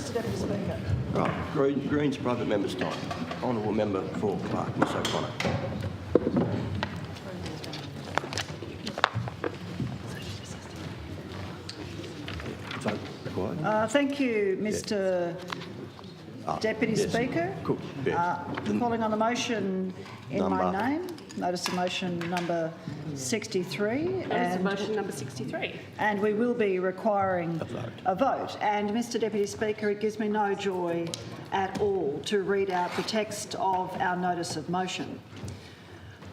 Mr Deputy Speaker. Right, Greens private member's time. Honourable Member for Clark, Ms O'Connor. Vote required. Thank you, Mr Deputy Speaker. Cool. Calling on the motion in my Number. name, notice of motion number 63. Notice of motion number 63. And we will be requiring A vote. a vote. And, Mr Deputy Speaker, it gives me no joy at all to read out the text of our notice of motion.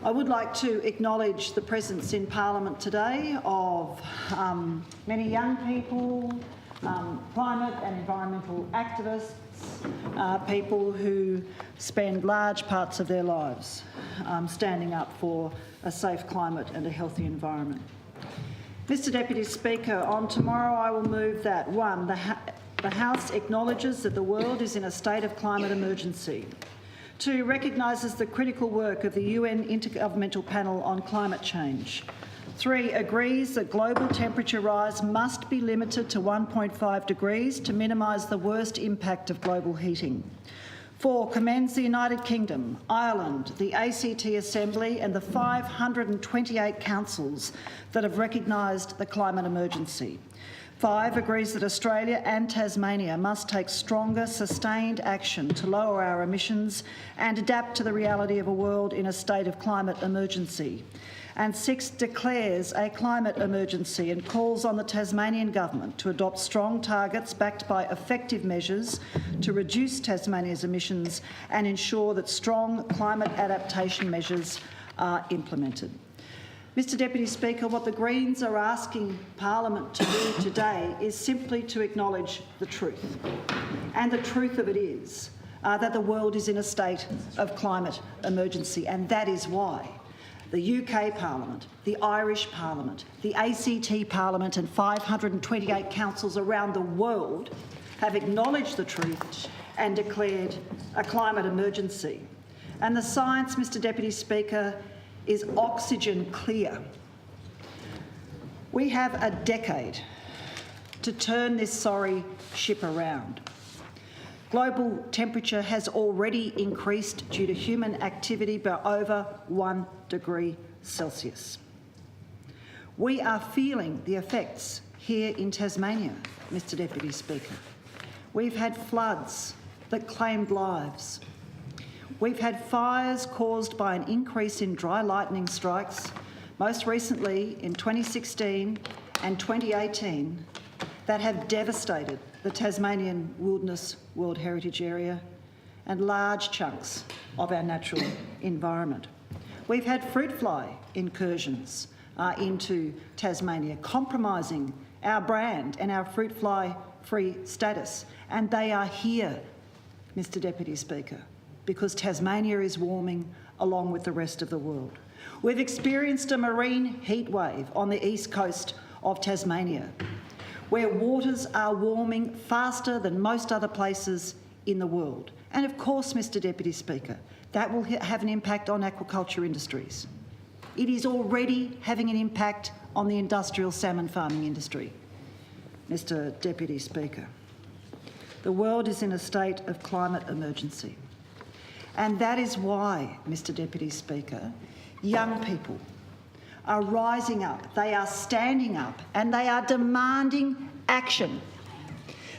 I would like to acknowledge the presence in Parliament today of many young people, climate and environmental activists, people who spend large parts of their lives standing up for a safe climate and a healthy environment. Mr Deputy Speaker, on tomorrow I will move that 1. The House acknowledges that the world is in a state of climate emergency. 2. Recognises the critical work of the UN Intergovernmental Panel on Climate Change. 3. Agrees that global temperature rise must be limited to 1.5 degrees to minimise the worst impact of global heating. 4. Commends the United Kingdom, Ireland, the ACT Assembly and the 528 councils that have recognised the climate emergency. 5. Agrees that Australia and Tasmania must take stronger, sustained action to lower our emissions and adapt to the reality of a world in a state of climate emergency. And 6. Declares a climate emergency and calls on the Tasmanian Government to adopt strong targets backed by effective measures to reduce Tasmania's emissions and ensure that strong climate adaptation measures are implemented. Mr Deputy Speaker, what the Greens are asking Parliament to do today is simply to acknowledge the truth. And the truth of it is that the world is in a state of climate emergency, and that is why the UK Parliament, the Irish Parliament, the ACT Parliament and 528 councils around the world have acknowledged the truth and declared a climate emergency. And the science, Mr Deputy Speaker, is oxygen clear. We have a decade to turn this sorry ship around. Global temperature has already increased due to human activity by over 1 degree Celsius. We are feeling the effects here in Tasmania, Mr Deputy Speaker. We've had floods that claimed lives. We've had fires caused by an increase in dry lightning strikes, most recently in 2016 and 2018, that have devastated the Tasmanian Wilderness World Heritage Area and large chunks of our natural environment. We've had fruit fly incursions into Tasmania, compromising our brand and our fruit fly free status. And they are here, Mr Deputy Speaker, because Tasmania is warming along with the rest of the world. We've experienced a marine heat wave on the east coast of Tasmania, where waters are warming faster than most other places in the world. And of course, Mr Deputy Speaker, that will have an impact on aquaculture industries. It is already having an impact on the industrial salmon farming industry. Mr Deputy Speaker, the world is in a state of climate emergency. And that is why, Mr Deputy Speaker, young people are rising up, they are standing up and they are demanding action.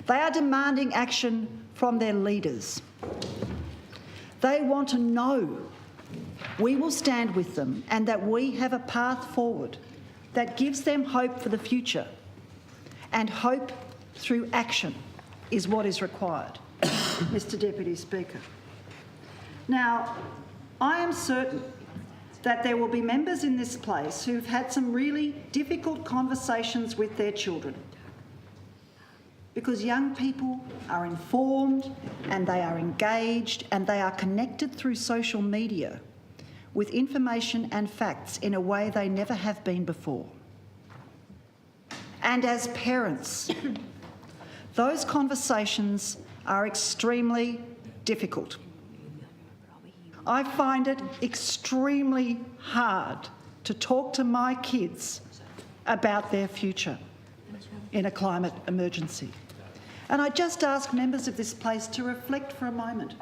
They are demanding action from their leaders. They want to know we will stand with them and that we have a path forward that gives them hope for the future. And hope through action is what is required, Mr Deputy Speaker. Now, I am certain that there will be members in this place who've had some really difficult conversations with their children, because young people are informed and they are engaged and they are connected through social media with information and facts in a way they never have been before. And as parents, those conversations are extremely difficult. I find it extremely hard to talk to my kids about their future in a climate emergency. And I just ask members of this place to reflect for a moment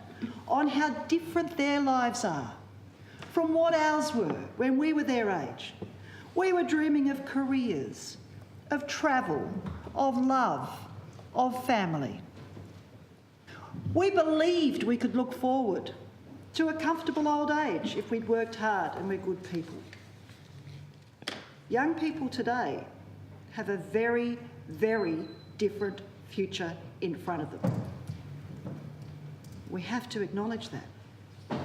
on how different their lives are from what ours were when we were their age. We were dreaming of careers, of travel, of love, of family. We believed we could look forward to a comfortable old age if we'd worked hard and we're good people. Young people today have a very, very different future in front of them. We have to acknowledge that.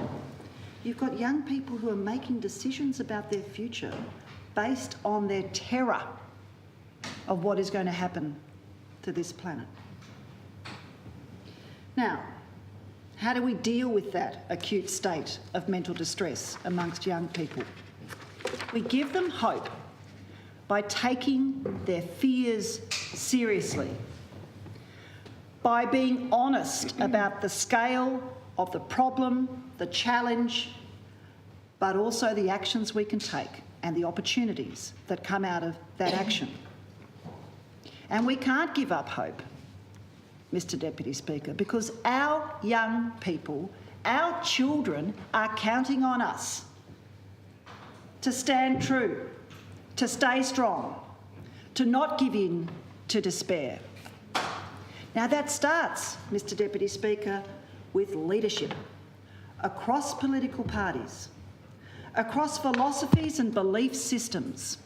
You've got young people who are making decisions about their future based on their terror of what is going to happen to this planet. Now, how do we deal with that acute state of mental distress amongst young people? We give them hope by taking their fears seriously, by being honest about the scale of the problem, the challenge, but also the actions we can take and the opportunities that come out of that action. And we can't give up hope, Mr. Deputy Speaker, because our young people, our children, are counting on us to stand true, to stay strong, to not give in to despair. Now that starts, Mr. Deputy Speaker, with leadership across political parties, across philosophies and belief systems.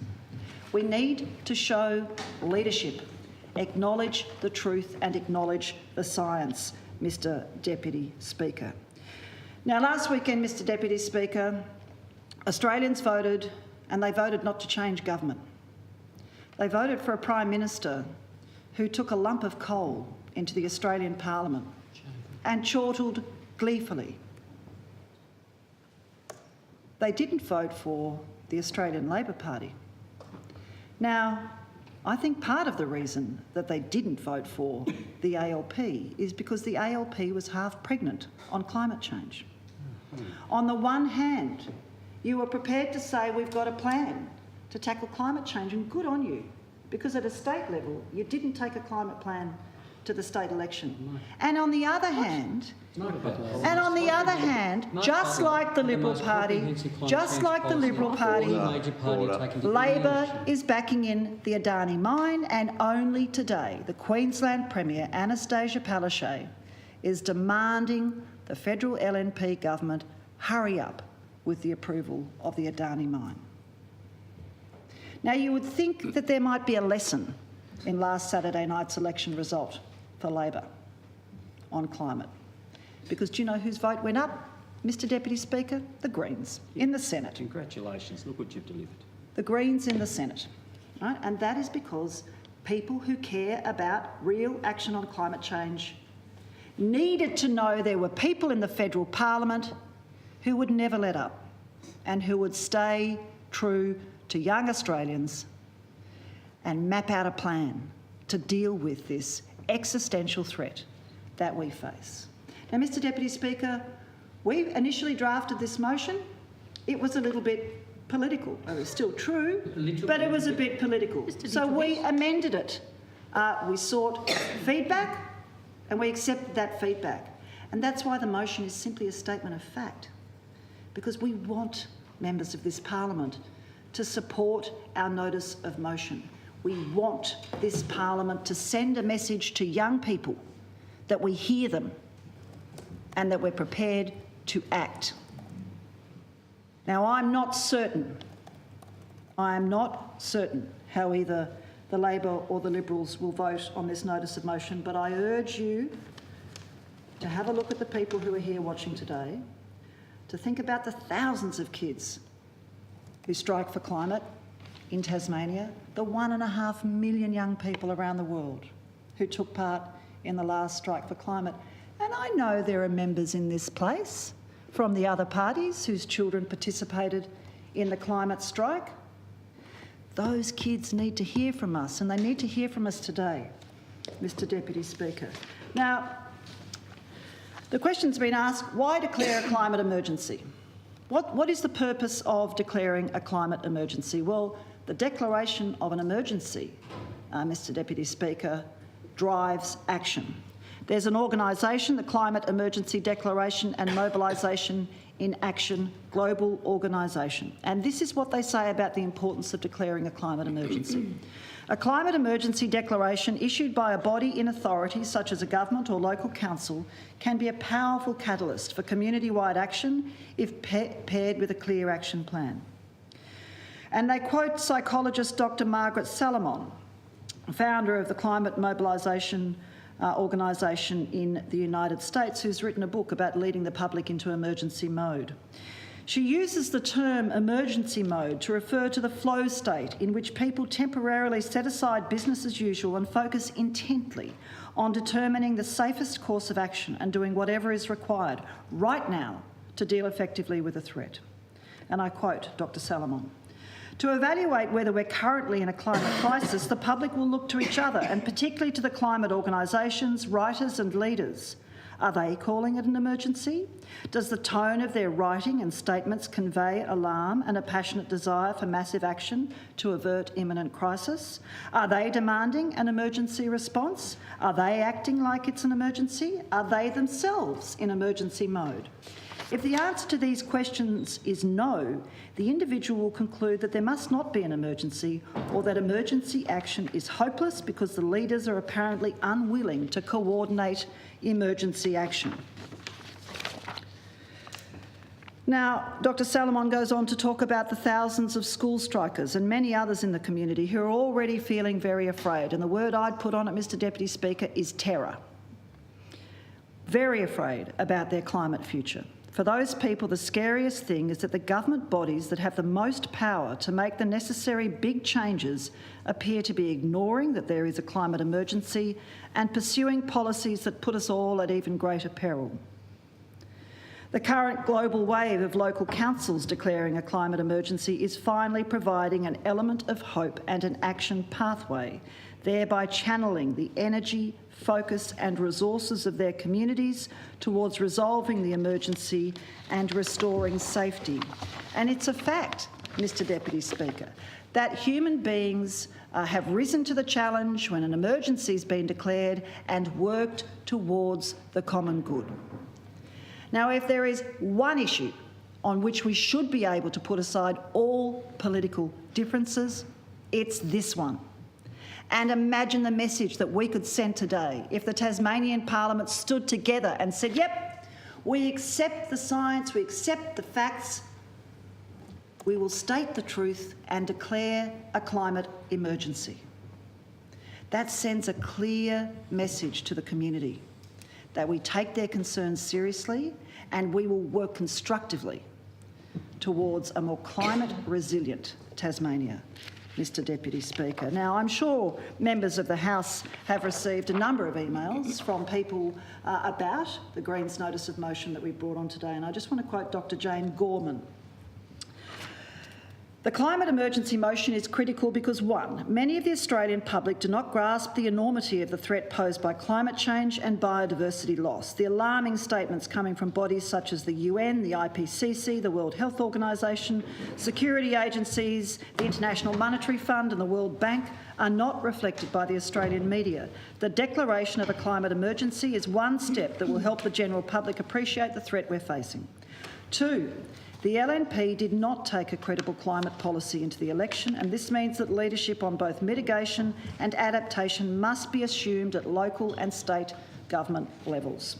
We need to show leadership, acknowledge the truth and acknowledge the science, Mr. Deputy Speaker. Now last weekend, Mr. Deputy Speaker, Australians voted, and they voted not to change government. They voted for a Prime Minister who took a lump of coal into the Australian Parliament and chortled gleefully. They didn't vote for the Australian Labor Party. Now, I think part of the reason that they didn't vote for the ALP is because the ALP was half pregnant on climate change. On the one hand, you were prepared to say we've got a plan to tackle climate change, and good on you, because at a state level, you didn't take a climate plan to the state election. And on the other hand, just like the Liberal Party, Labor is backing in the Adani mine, and only today the Queensland Premier, Anastasia Palaszczuk, is demanding the federal LNP government hurry up with the approval of the Adani mine. Now, you would think that there might be a lesson in last Saturday night's election result for Labor on climate. Because do you know whose vote went up, Mr. Deputy Speaker? The Greens in the Senate. Congratulations, look what you've delivered. The Greens in the Senate, right? And that is because people who care about real action on climate change needed to know there were people in the federal parliament who would never let up and who would stay true to young Australians and map out a plan to deal with this existential threat that we face. Now, Mr. Deputy Speaker, we initially drafted this motion. It was a little bit political. It was still true, but it was a bit political. So we amended it. We sought feedback and we accepted that feedback. And that's why the motion is simply a statement of fact, because we want members of this parliament to support our notice of motion. We want this parliament to send a message to young people that we hear them and that we're prepared to act. Now, I'm not certain how either the Labor or the Liberals will vote on this notice of motion, but I urge you to have a look at the people who are here watching today, to think about the thousands of kids who strike for climate in Tasmania, the 1.5 million young people around the world who took part in the last strike for climate. And I know there are members in this place from the other parties whose children participated in the climate strike. Those kids need to hear from us, and they need to hear from us today, Mr. Deputy Speaker. Now, the question's been asked, why declare a climate emergency? What is the purpose of declaring a climate emergency? Well, the declaration of an emergency, Mr. Deputy Speaker, drives action. There's an organisation, the Climate Emergency Declaration and Mobilisation in Action Global Organisation, and this is what they say about the importance of declaring a climate emergency. A climate emergency declaration issued by a body in authority, such as a government or local council, can be a powerful catalyst for community-wide action if paired with a clear action plan. And they quote psychologist Dr. Margaret Salomon, founder of the Climate Mobilisation organisation in the United States, who's written a book about leading the public into emergency mode. She uses the term emergency mode to refer to the flow state in which people temporarily set aside business as usual and focus intently on determining the safest course of action and doing whatever is required right now to deal effectively with a threat. And I quote Dr. Salomon, "To evaluate whether we're currently in a climate crisis, the public will look to each other and particularly to the climate organisations, writers and leaders. Are they calling it an emergency? Does the tone of their writing and statements convey alarm and a passionate desire for massive action to avert imminent crisis? Are they demanding an emergency response? Are they acting like it's an emergency? Are they themselves in emergency mode? If the answer to these questions is no, the individual will conclude that there must not be an emergency or that emergency action is hopeless because the leaders are apparently unwilling to coordinate emergency action." Now, Dr. Salomon goes on to talk about the thousands of school strikers and many others in the community who are already feeling very afraid. And the word I'd put on it, Mr. Deputy Speaker, is terror. Very afraid about their climate future. For those people, the scariest thing is that the government bodies that have the most power to make the necessary big changes appear to be ignoring that there is a climate emergency and pursuing policies that put us all at even greater peril. The current global wave of local councils declaring a climate emergency is finally providing an element of hope and an action pathway, thereby channeling the energy, focus and resources of their communities towards resolving the emergency and restoring safety. And it's a fact, Mr. Deputy Speaker, that human beings have risen to the challenge when an emergency has been declared and worked towards the common good. Now, if there is one issue on which we should be able to put aside all political differences, it's this one. And imagine the message that we could send today if the Tasmanian Parliament stood together and said, yep, we accept the science, we accept the facts, we will state the truth and declare a climate emergency. That sends a clear message to the community that we take their concerns seriously and we will work constructively towards a more climate resilient Tasmania, Mr. Deputy Speaker. Now, I'm sure members of the House have received a number of emails from people about the Greens notice of motion that we brought on today, and I just want to quote Dr. Jane Gorman. The climate emergency motion is critical because, one, many of the Australian public do not grasp the enormity of the threat posed by climate change and biodiversity loss. The alarming statements coming from bodies such as the UN, the IPCC, the World Health Organisation, security agencies, the International Monetary Fund and the World Bank are not reflected by the Australian media. The declaration of a climate emergency is one step that will help the general public appreciate the threat we're facing. Two, the LNP did not take a credible climate policy into the election, and this means that leadership on both mitigation and adaptation must be assumed at local and state government levels.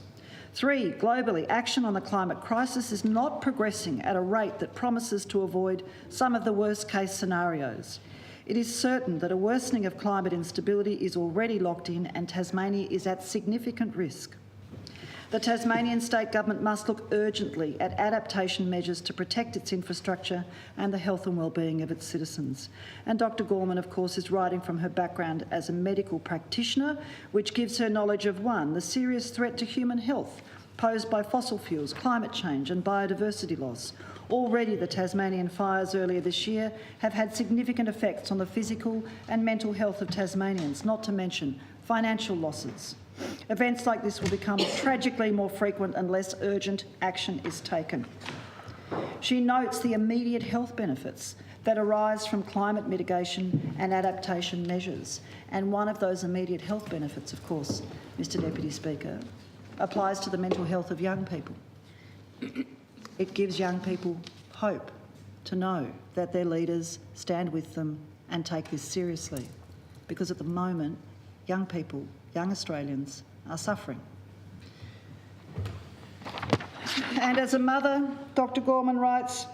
Three, globally, action on the climate crisis is not progressing at a rate that promises to avoid some of the worst-case scenarios. It is certain that a worsening of climate instability is already locked in and Tasmania is at significant risk. The Tasmanian State Government must look urgently at adaptation measures to protect its infrastructure and the health and wellbeing of its citizens. And Dr. Gorman, of course, is writing from her background as a medical practitioner, which gives her knowledge of, one, the serious threat to human health posed by fossil fuels, climate change and biodiversity loss. Already the Tasmanian fires earlier this year have had significant effects on the physical and mental health of Tasmanians, not to mention financial losses. Events like this will become tragically more frequent unless urgent action is taken. She notes the immediate health benefits that arise from climate mitigation and adaptation measures. And one of those immediate health benefits, of course, Mr Deputy Speaker, applies to the mental health of young people. It gives young people hope to know that their leaders stand with them and take this seriously, because at the moment, young people, young Australians, are suffering. And as a mother, Dr Gorman writes,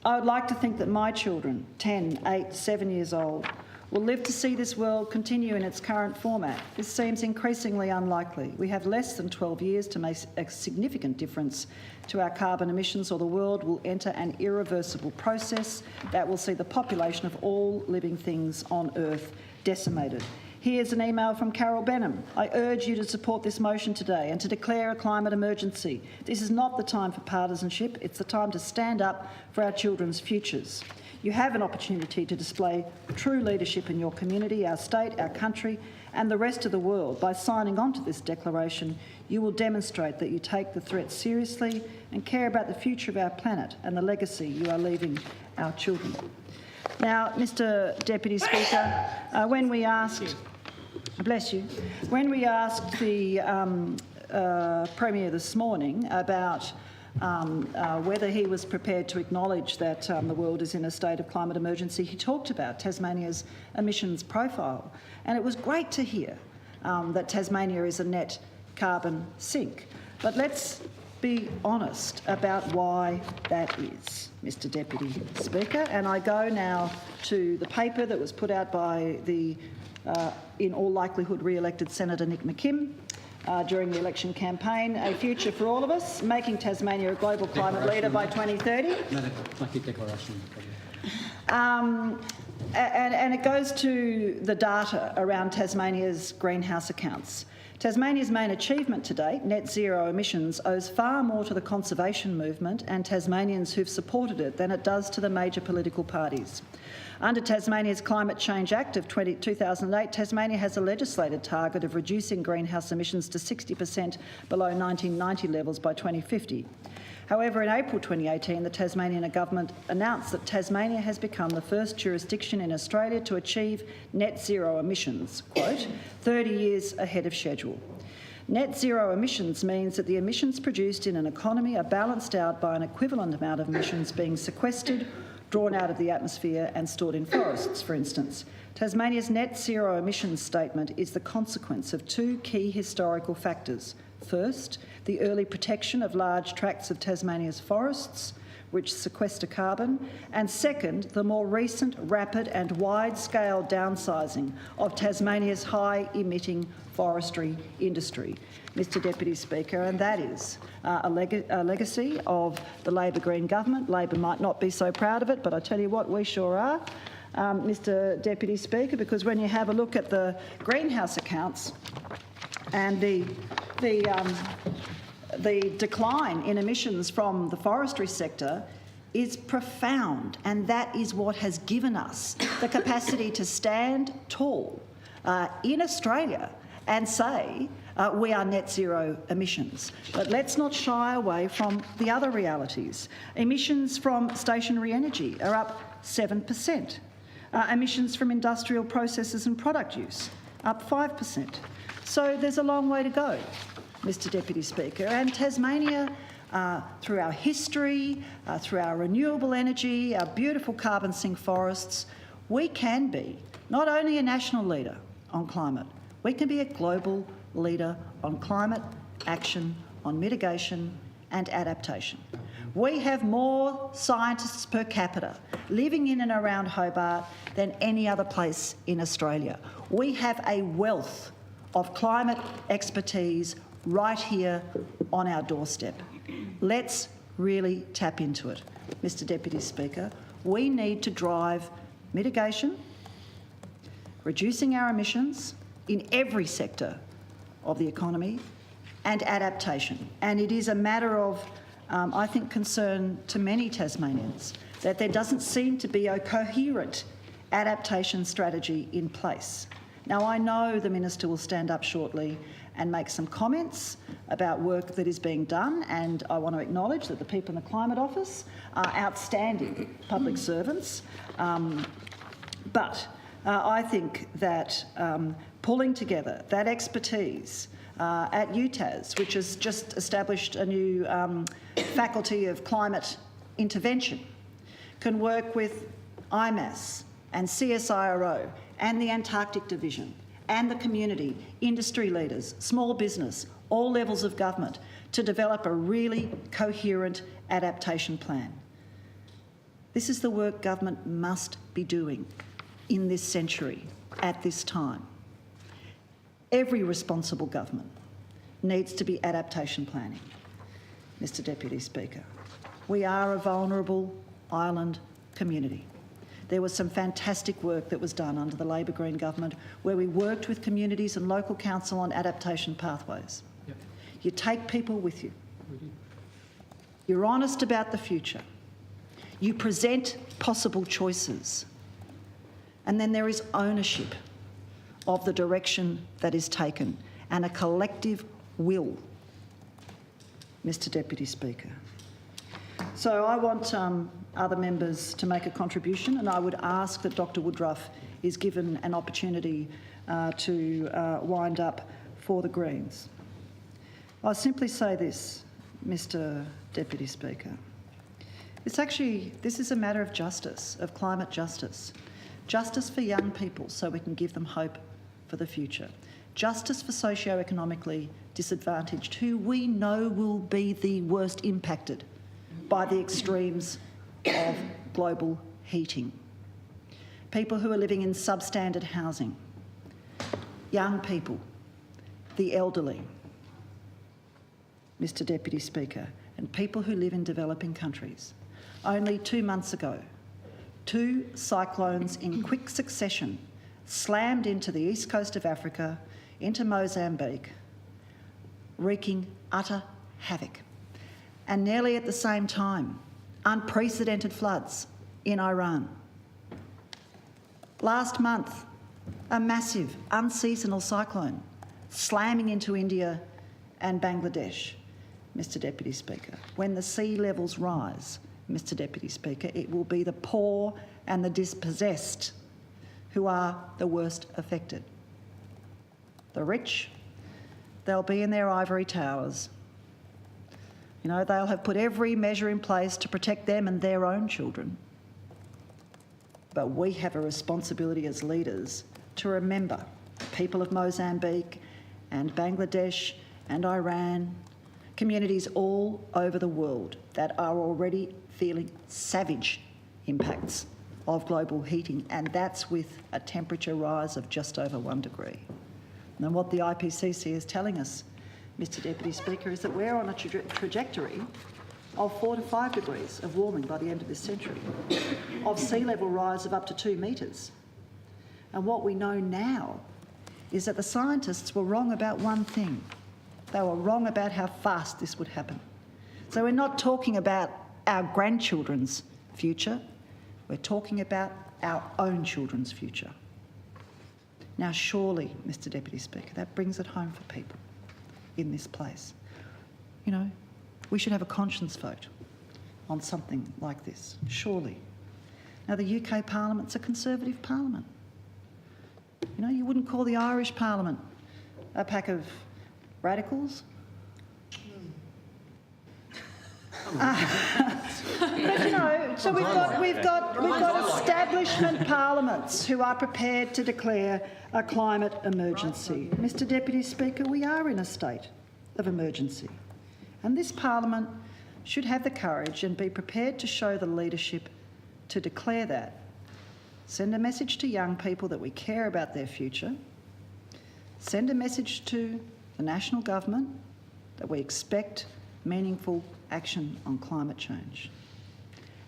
I would like to think that my children, 10, 8, 7 years old, will live to see this world continue in its current format. This seems increasingly unlikely. We have less than 12 years to make a significant difference to our carbon emissions, or the world will enter an irreversible process that will see the population of all living things on Earth decimated. Here's an email from Carol Benham. I urge you to support this motion today and to declare a climate emergency. This is not the time for partisanship. It's the time to stand up for our children's futures. You have an opportunity to display true leadership in your community, our state, our country and the rest of the world. By signing on to this declaration, you will demonstrate that you take the threat seriously and care about the future of our planet and the legacy you are leaving our children. Now, Mr Deputy Speaker, when we asked... Bless you. When we asked the Premier this morning about whether he was prepared to acknowledge that the world is in a state of climate emergency, he talked about Tasmania's emissions profile. And it was great to hear that Tasmania is a net carbon sink. But let's be honest about why that is, Mr Deputy Speaker. And I go now to the paper that was put out by the in all likelihood re-elected Senator Nick McKim during the election campaign, A Future for All of Us, Making Tasmania a Global Climate Leader by 2030. And it goes to the data around Tasmania's greenhouse accounts. Tasmania's main achievement to date, net zero emissions, owes far more to the conservation movement and Tasmanians who've supported it than it does to the major political parties. Under Tasmania's Climate Change Act of 2008, Tasmania has a legislated target of reducing greenhouse emissions to 60% below 1990 levels by 2050. However, in April 2018, the Tasmanian government announced that Tasmania has become the first jurisdiction in Australia to achieve net zero emissions, quote, 30 years ahead of schedule. Net zero emissions means that the emissions produced in an economy are balanced out by an equivalent amount of emissions being sequestered, drawn out of the atmosphere and stored in forests, for instance. Tasmania's net zero emissions statement is the consequence of two key historical factors. First, the early protection of large tracts of Tasmania's forests, which sequester carbon, and second, the more recent, rapid and wide-scale downsizing of Tasmania's high-emitting forestry industry, Mr Deputy Speaker, and that is a legacy of the Labor Green government. Labor might not be so proud of it, but I tell you what, we sure are, Mr Deputy Speaker, because when you have a look at the greenhouse accounts and the decline in emissions from the forestry sector is profound, and that is what has given us the capacity to stand tall in Australia and say we are net zero emissions. But let's not shy away from the other realities. Emissions from stationary energy are up 7%. Emissions from industrial processes and product use up 5%. So there's a long way to go, Mr Deputy Speaker, and Tasmania, through our history, through our renewable energy, our beautiful carbon sink forests, we can be not only a national leader on climate, we can be a global leader on climate action, on mitigation and adaptation. We have more scientists per capita living in and around Hobart than any other place in Australia. We have a wealth of climate expertise right here on our doorstep. Let's really tap into it, Mr Deputy Speaker. We need to drive mitigation, reducing our emissions in every sector of the economy, and adaptation. And it is a matter of, I think, concern to many Tasmanians that there doesn't seem to be a coherent adaptation strategy in place. Now, I know the Minister will stand up shortly and make some comments about work that is being done, and I want to acknowledge that the people in the Climate Office are outstanding public servants. But I think that pulling together that expertise at UTAS, which has just established a new faculty of climate intervention, can work with IMAS and CSIRO and the Antarctic Division and the community, industry leaders, small business, all levels of government, to develop a really coherent adaptation plan. This is the work government must be doing in this century, at this time. Every responsible government needs to be adaptation planning, Mr Deputy Speaker. We are a vulnerable island community. There was some fantastic work that was done under the Labor Green government where we worked with communities and local council on adaptation pathways. Yep. You take people with you. You're honest about the future. You present possible choices. And then there is ownership of the direction that is taken and a collective will, Mr Deputy Speaker. So I want other members to make a contribution, and I would ask that Dr Woodruff is given an opportunity to wind up for the Greens. I'll simply say this, Mr Deputy Speaker. This is a matter of justice, of climate justice. Justice for young people so we can give them hope for the future. Justice for socio-economically disadvantaged who we know will be the worst impacted by the extremes of global heating. People who are living in substandard housing, young people, the elderly, Mr Deputy Speaker, and people who live in developing countries. Only 2 months ago, 2 cyclones in quick succession slammed into the east coast of Africa, into Mozambique, wreaking utter havoc. And nearly at the same time, unprecedented floods in Iran. Last month, a massive unseasonal cyclone slamming into India and Bangladesh, Mr Deputy Speaker. When the sea levels rise, Mr Deputy Speaker, it will be the poor and the dispossessed who are the worst affected. The rich, they'll be in their ivory towers. You know, they'll have put every measure in place to protect them and their own children. But we have a responsibility as leaders to remember the people of Mozambique and Bangladesh and Iran, communities all over the world that are already feeling savage impacts of global heating, and that's with a temperature rise of just over 1 degree. And what the IPCC is telling us, Mr Deputy Speaker, is that we're on a trajectory of 4 to 5 degrees of warming by the end of this century, of sea level rise of up to 2 metres. And what we know now is that the scientists were wrong about one thing. They were wrong about how fast this would happen. So we're not talking about our grandchildren's future, we're talking about our own children's future. Now surely, Mr Deputy Speaker, that brings it home for people in this place. You know, we should have a conscience vote on something like this, surely. Now the UK Parliament's a Conservative Parliament. You know, you wouldn't call the Irish Parliament a pack of radicals. But you know, so we've got establishment parliaments who are prepared to declare a climate emergency. Mr Deputy Speaker, we are in a state of emergency, and this parliament should have the courage and be prepared to show the leadership to declare that. Send a message to young people that we care about their future. Send a message to the national government that we expect meaningful action on climate change,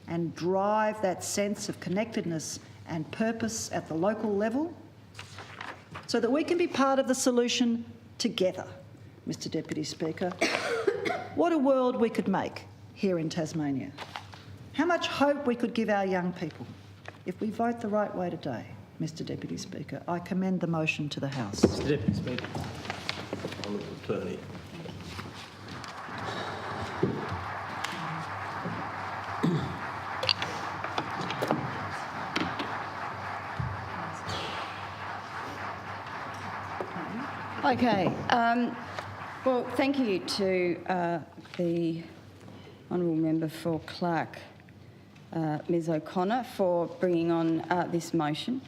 and drive that sense of connectedness and purpose at the local level so that we can be part of the solution together, Mr Deputy Speaker. What a world we could make here in Tasmania. How much hope we could give our young people if we vote the right way today, Mr Deputy Speaker. I commend the motion to the House. Mr Deputy Speaker. Honourable Attorney. Okay. Well, thank you to the Honourable Member for Clark, Ms O'Connor, for bringing on this motion.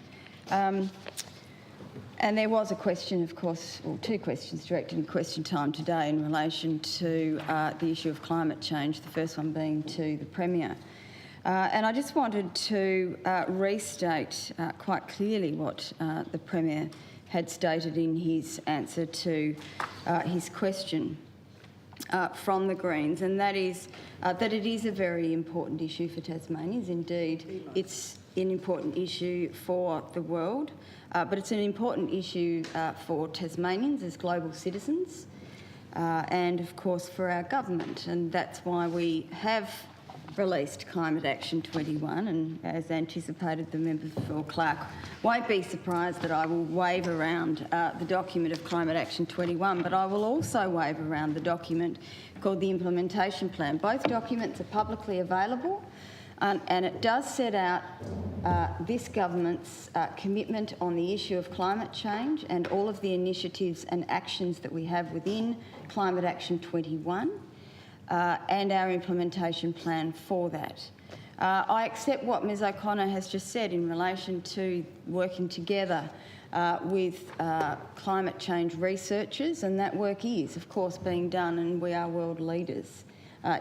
And there was a question, of course, or two questions directed in question time today in relation to the issue of climate change, the first one being to the Premier. And I just wanted to restate quite clearly what the Premier had stated in his answer to his question from the Greens, and that is that it is a very important issue for Tasmanians. Indeed, it's an important issue for the world, but it's an important issue for Tasmanians as global citizens and, of course, for our government. And that's why we have released Climate Action 21, and as anticipated, the member for Clark won't be surprised that I will wave around the document of Climate Action 21, but I will also wave around the document called the Implementation Plan. Both documents are publicly available, and it does set out this government's commitment on the issue of climate change and all of the initiatives and actions that we have within Climate Action 21. And our implementation plan for that. I accept what Ms O'Connor has just said in relation to working together with climate change researchers, and that work is, of course, being done, and we are world leaders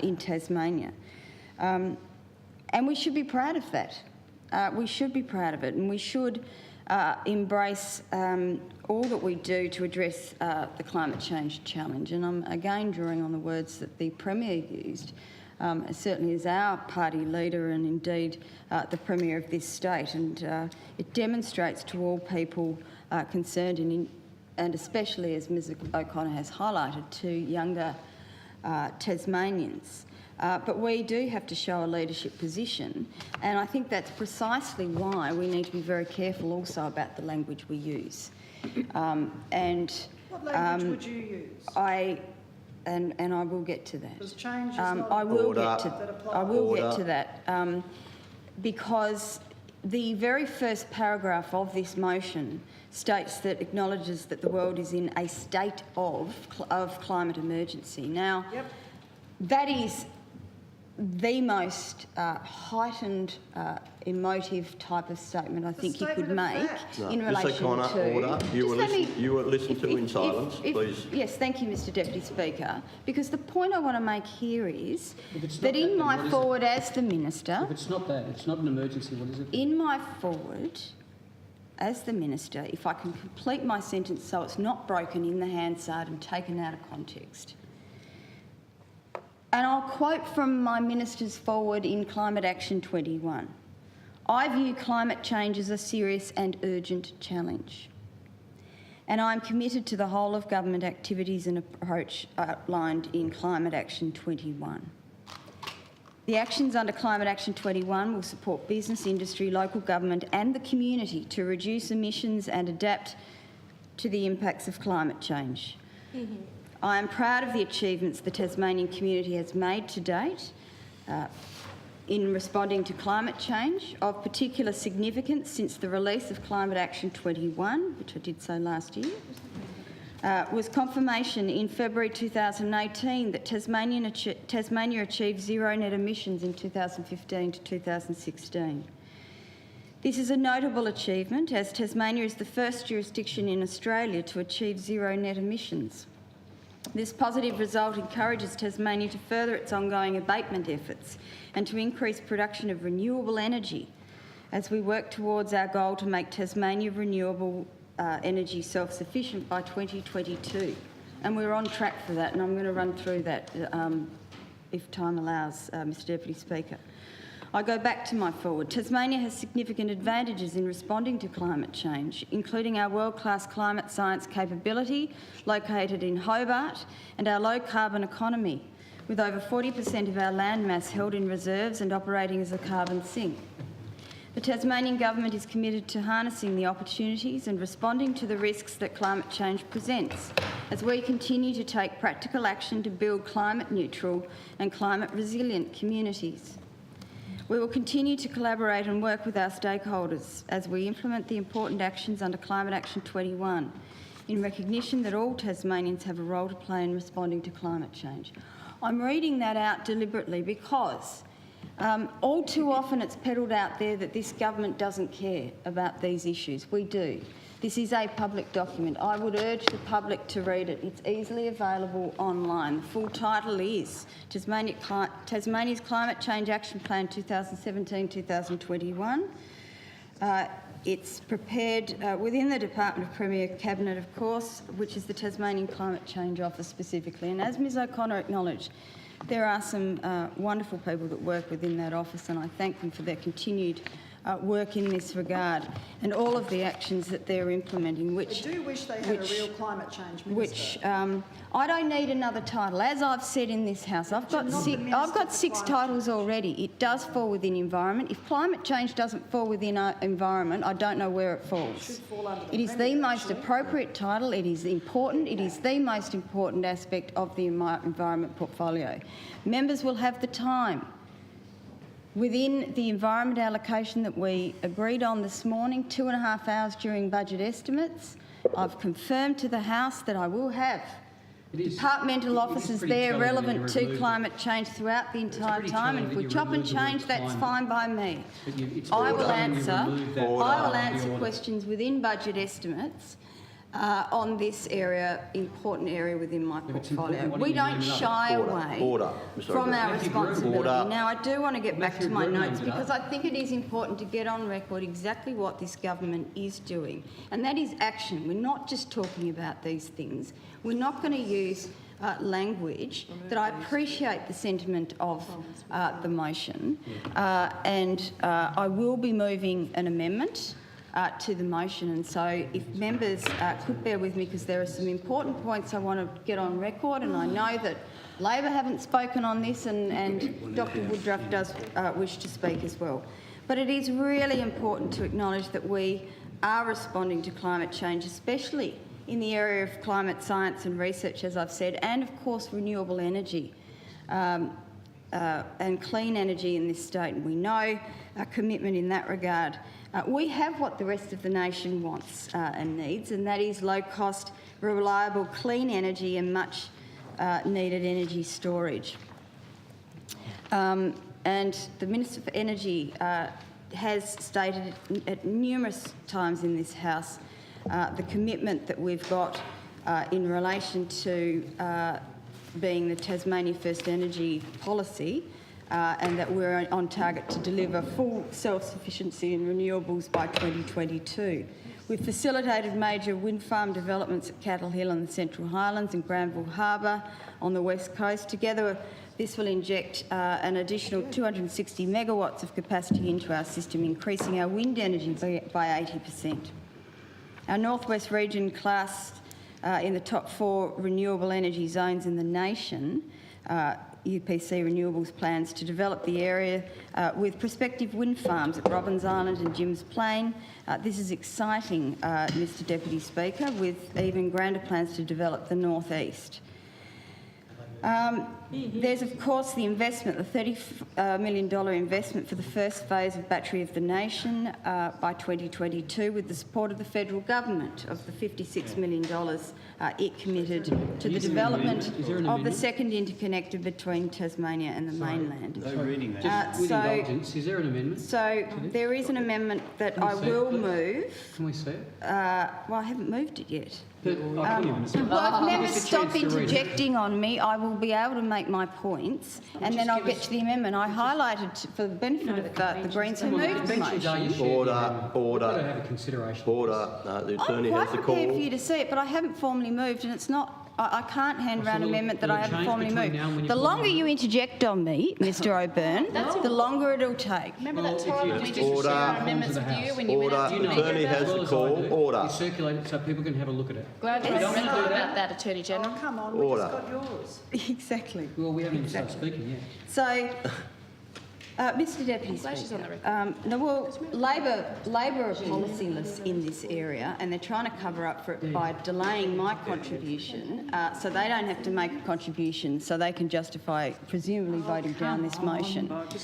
in Tasmania. And we should be proud of that. We should be proud of it, and we should embrace all that we do to address the climate change challenge. And I'm again drawing on the words that the Premier used, certainly as our party leader and indeed the Premier of this state. And it demonstrates to all people concerned, and especially, as Ms O'Connor has highlighted, to younger Tasmanians. But we do have to show a leadership position, and I think that's precisely why we need to be very careful also about the language we use. What language would you use? I will get to that. Because change is not... I will Order. get to that because the very first paragraph of this motion states that acknowledges that the world is in a state of climate emergency. Now, that is the most heightened, emotive type of statement I think you could make in relation Ms O'Connor, to... order. You were listened to in silence, please. Yes, thank you, Mr Deputy Speaker, because the point I want to make here is that in my forward as the Minister... If it's not that, it's not an emergency, what is it? In my forward as the Minister, if I can complete my sentence so it's not broken in the Hansard and taken out of context... And I'll quote from my Minister's forward in Climate Action 21. I view climate change as a serious and urgent challenge. And I'm committed to the whole of government activities and approach outlined in Climate Action 21. The actions under Climate Action 21 will support business, industry, local government and the community to reduce emissions and adapt to the impacts of climate change. I am proud of the achievements the Tasmanian community has made to date in responding to climate change. Of particular significance since the release of Climate Action 21, which I did so last year, was confirmation in February 2018 that Tasmania achieved zero net emissions in 2015 to 2016. This is a notable achievement, as Tasmania is the first jurisdiction in Australia to achieve zero net emissions. This positive result encourages Tasmania to further its ongoing abatement efforts and to increase production of renewable energy as we work towards our goal to make Tasmania renewable energy self-sufficient by 2022. And we're on track for that, and I'm going to run through that if time allows, Mr Deputy Speaker. I go back to my forward. Tasmania has significant advantages in responding to climate change, including our world-class climate science capability located in Hobart and our low-carbon economy, with over 40% of our land mass held in reserves and operating as a carbon sink. The Tasmanian Government is committed to harnessing the opportunities and responding to the risks that climate change presents as we continue to take practical action to build climate neutral and climate resilient communities. We will continue to collaborate and work with our stakeholders as we implement the important actions under Climate Action 21 in recognition that all Tasmanians have a role to play in responding to climate change. I'm reading that out deliberately because all too often it's peddled out there that this government doesn't care about these issues. We do. This is a public document. I would urge the public to read it. It's easily available online. The full title is Tasmania's Climate Change Action Plan 2017-2021. It's prepared within the Department of Premier Cabinet, of course, which is the Tasmanian Climate Change Office specifically. And as Ms O'Connor acknowledged, there are some wonderful people that work within that office, and I thank them for their continued work in this regard and all of the actions that they're implementing, which... I do wish they had a real climate change minister. Which I don't need another title. As I've said in this House, I've got six titles already. It does fall within environment. If climate change doesn't fall within our environment, I don't know where it falls. It is the most appropriate title. It is important. It is the most important aspect of the environment portfolio. Members will have the time within the environment allocation that we agreed on this morning, 2.5 hours during budget estimates. I've confirmed to the House that I will have departmental officers there relevant to climate change throughout the entire time, and if we chop and change, that's fine by me. I will answer questions within budget estimates on this important area within my portfolio. We don't shy away from our responsibility. Now, I do want to get back to my notes because I think it is important to get on record exactly what this government is doing, and that is action. We're not just talking about these things. We're not going to use language that I appreciate the sentiment of the motion, and I will be moving an amendment to the motion, and so if members could bear with me, because there are some important points I want to get on record, and I know that Labor haven't spoken on this, and Dr Woodruff does wish to speak as well. But it is really important to acknowledge that we are responding to climate change, especially in the area of climate science and research, as I've said, and of course renewable energy and clean energy in this state, and we know our commitment in that regard. We have what the rest of the nation wants and needs, and that is low-cost, reliable, clean energy and much needed energy storage. And the Minister for Energy has stated at numerous times in this House the commitment that we've got in relation to being the Tasmania First Energy policy, and that we're on target to deliver full self-sufficiency in renewables by 2022. We've facilitated major wind farm developments at Cattle Hill in the Central Highlands and Granville Harbour on the West Coast. Together, this will inject an additional 260 megawatts of capacity into our system, increasing our wind energy by 80%. Our Northwest region classed in the top 4 renewable energy zones in the nation. UPC Renewables plans to develop the area with prospective wind farms at Robbins Island and Jims Plain. This is exciting, Mr Deputy Speaker, with even grander plans to develop the northeast. There's, of course, the investment, the $30 million investment for the first phase of Battery of the Nation by 2022, with the support of the federal government of the $56 million it committed to the development of the second interconnector between Tasmania and the mainland. With indulgence, is there an amendment? So there is an amendment that I will move. Can we see it? Well, I haven't moved it yet. Well, Well, if members stop interjecting on me, I will be able to make my points, and then I'll get to the amendment. I highlighted for the benefit of the Greens who moved the motion. Order. Have a consideration. Order. The attorney I'm has quite the call. prepared for you to see it, but I haven't formally moved, and it's not. I can't hand around an amendment that I haven't formally moved. The longer you interject on me, Mr O'Byrne, the longer it'll take. Remember that time when we just Order. share our amendments with you when you went Order. up to The attorney has the call. Order. You circulate it so people can have a look at it. Glad you don't know about that, Attorney General. Oh, come on, we Order. just got yours. Exactly. Well, we haven't even started speaking yet. So Mr Deputy Glad she's on the Speaker, no, well, Labor are policyless in this area, and they're trying to cover up for it by delaying my contribution, so they don't have to make a contribution, so they can justify presumably voting down this motion. Dr.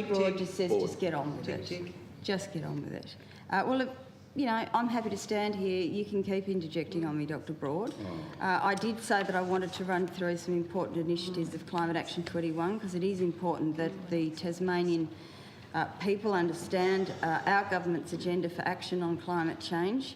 Broad just says just get on with it. Just get on with it. Well, if, you know, I'm happy to stand here. You can keep interjecting on me, Dr. Broad. I did say that I wanted to run through some important initiatives of Climate Action 21 because it is important that the Tasmanian people understand our government's agenda for action on climate change